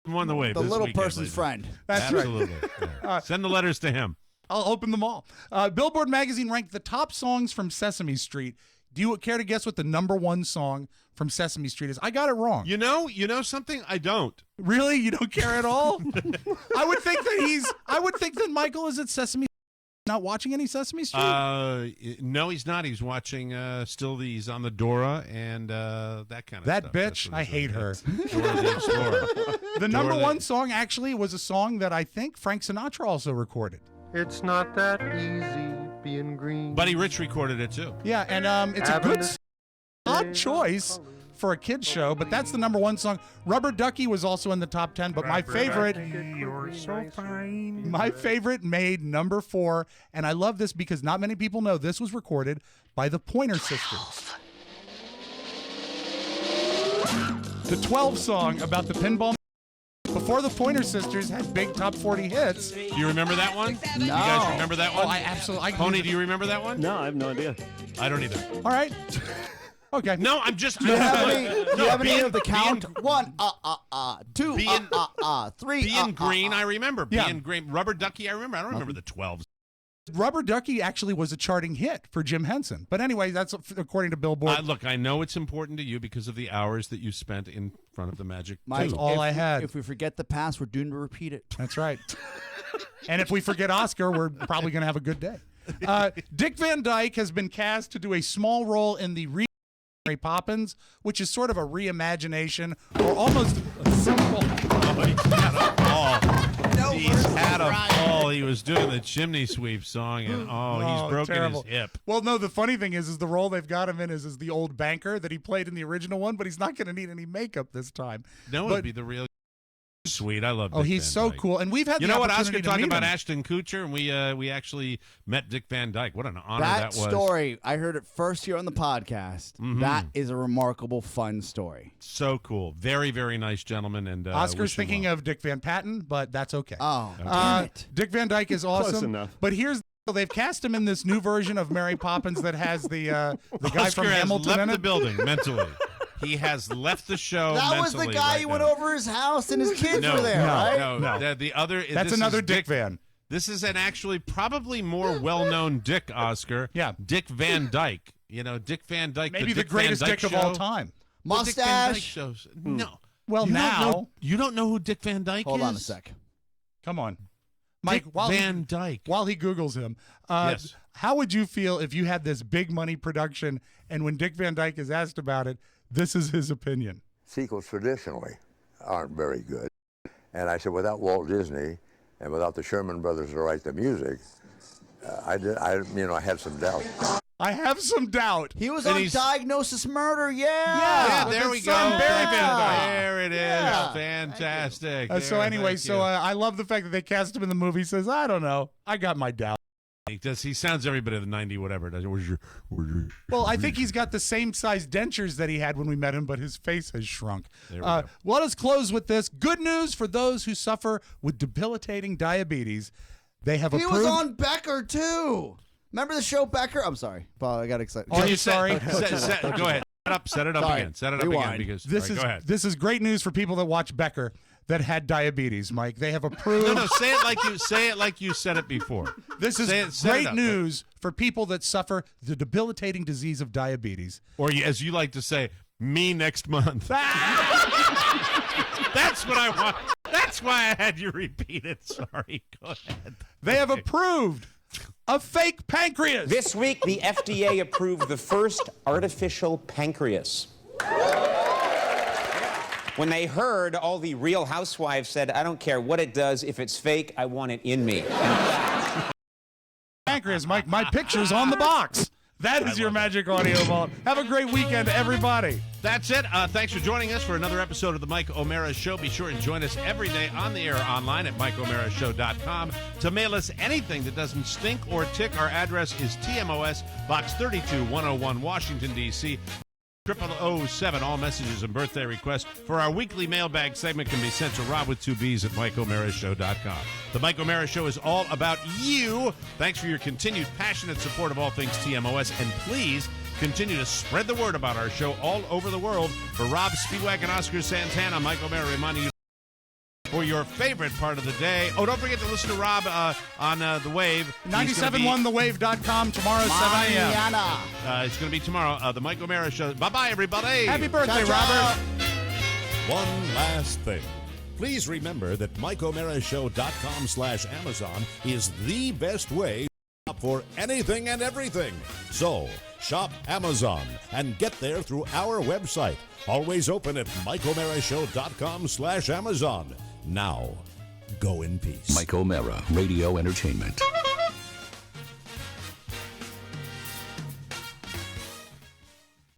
On the way. The this little weekend, person's ladies. friend. That's right. Absolutely. Yeah. Send the letters to him. I'll open them all. Billboard Magazine ranked the top songs from Sesame Street. Do you care to guess what the number one song from Sesame Street is? I got it wrong. You know something? I don't. Really? You don't care at all? I would think that Michael is at Sesame not watching any Sesame Street. No, he's not. He's watching he's on the Dora and that kind of That stuff. bitch, I hate her. Dora the Explorer. The number Dora one song actually was a song that I think Frank Sinatra also recorded. It's not that easy being green. Buddy Rich recorded it too. Yeah, and it's a good odd choice for a kid's show, but that's the number one song. Rubber Ducky was also in the top 10, but my favorite You're so fine. my favorite made number 4, and I love this because not many people know this was recorded by the Pointer Sisters. The 12 song about the pinball before the Pointer Sisters had big top 40 hits. Do you remember that one? No. You guys remember that one? Oh, I absolutely. Pony, do you remember that one? No, I have no idea. I don't either. All right. Okay. No, I'm just. Do you have any being- of the count? being- 1, 2, being- 3. Being green, I remember. Yeah. Being green. Rubber Ducky, I remember. I don't remember the 12s. Rubber Ducky actually was a charting hit for Jim Henson. But anyway, that's according to Billboard. Look, I know it's important to you because of the hours that you spent in front of the Magic. That's all I had. If we forget the past, we're doomed to repeat it. That's right. And if we forget Oscar, we're probably going to have a good day. Dick Van Dyke has been cast to do a small role in the Mary Poppins, which is sort of a reimagination or almost a simple. Oh, he's had a fall. He's had a fall. He was doing the chimney sweep song, and he's broken terrible. his hip. Well, no, the funny thing is the role they've got him in is the old banker that he played in the original one, but he's not going to need any makeup this time. No, it'd be the real. Sweet, I love. Oh, Dick he's Van so Dyke. cool, and we've had. You the know what, opportunity Oscar? to Talking meet about him. Ashton Kutcher, and we actually met Dick Van Dyke. What an honor that was. Story, I heard it first here on the podcast. Mhm. That is a remarkable, fun story. So cool, very, very nice gentleman. And Oscar's thinking of Dick Van Patten, but that's okay. Oh, damn it. Dick Van Dyke is awesome. Close enough. But they've cast him in this new version of Mary Poppins that has the guy Oscar from has Hamilton left in the it. building mentally. He has left the show. That was the mentally guy right who went now. over his house and his kids No, were there, right? no. The other. That's this another is Dick Van. This is an actually probably more well-known Dick, Oscar. Yeah. Dick Van Dyke. You know, Dick Van Dyke. Maybe the Dick Van greatest Dyke Dick show. of all time. The Dick Van Dyke Mustache. shows. No. Well, You don't now know- you don't know who Dick Van Dyke Hold is? on a sec. Come on, Mike. Dick While Van Dyke. While he Googles him, Yes. how would you feel if you had this big money production and when Dick Van Dyke is asked about it, this is his opinion? Sequels traditionally aren't very good. And I said, without Walt Disney and without the Sherman Brothers to write the music, I had some doubt. I have some doubt. He was And on he's- Diagnosis Murder, Yeah, with there his we go. son, Barry Van Dyke. There it is. Yeah. Fantastic. So anyway, I love the fact that they cast him in the movie. He says, I don't know. I got my doubt. He sounds every bit of the 90 whatever. Where's your Well, I think he's got the same size dentures that he had when we met him, but his face has shrunk. There we go. Let us close with this. Good news for those who suffer with debilitating diabetes. They have He approved. was on Becker, too. Remember the show Becker? I'm sorry. Paul, I got excited. Are you sorry? Go ahead. Set it up Sorry. again. Set it up Rewind. again. Because This all right, go ahead. this is great news for people that watch Becker that had diabetes, Mike. They have approved. No, say it like you said it before. This is Set it great up. news for people that suffer the debilitating disease of diabetes. Or as you like to say, me next month. That's what I want. That's why I had you repeat it. Sorry. Go ahead. They have approved a fake pancreas. This week, the FDA approved the first artificial pancreas. When they heard, all the Real Housewives said, I don't care what it does. If it's fake, I want it in me. Pancreas, Mike. My picture's on the box. That is your Magic Audio Vault. Have a great weekend, everybody. That's it. Thanks for joining us for another episode of the Mike O'Mara Show. Be sure and join us every day on the air online at MikeO'MaraShow.com. To mail us anything that doesn't stink or tick, our address is TMOS, Box 32101, Washington, D.C. 0007. All messages and birthday requests for our weekly mailbag segment can be sent to Rob with 2 B's at MikeO'MaraShow.com. The Mike O'Mara Show is all about you. Thanks for your continued passionate support of all things TMOS, and please continue to spread the word about our show all over the world. For Rob Spiewak and Oscar Santana, Mike O'Mara reminding you for your favorite part of the day. Oh, don't forget to listen to Rob on The Wave. 97.1thewave.com tomorrow, 7 a.m. It's going to be tomorrow. The Mike O'Mara Show. Bye-bye, everybody. Happy birthday, Ciao, Robert. One last thing. Please remember that MikeO'MaraShow.com/Amazon is the best way to shop for anything and everything. So, shop Amazon and get there through our website. Always open at MikeO'MaraShow.com/Amazon. Now, go in peace. Mike O'Mara, Radio Entertainment.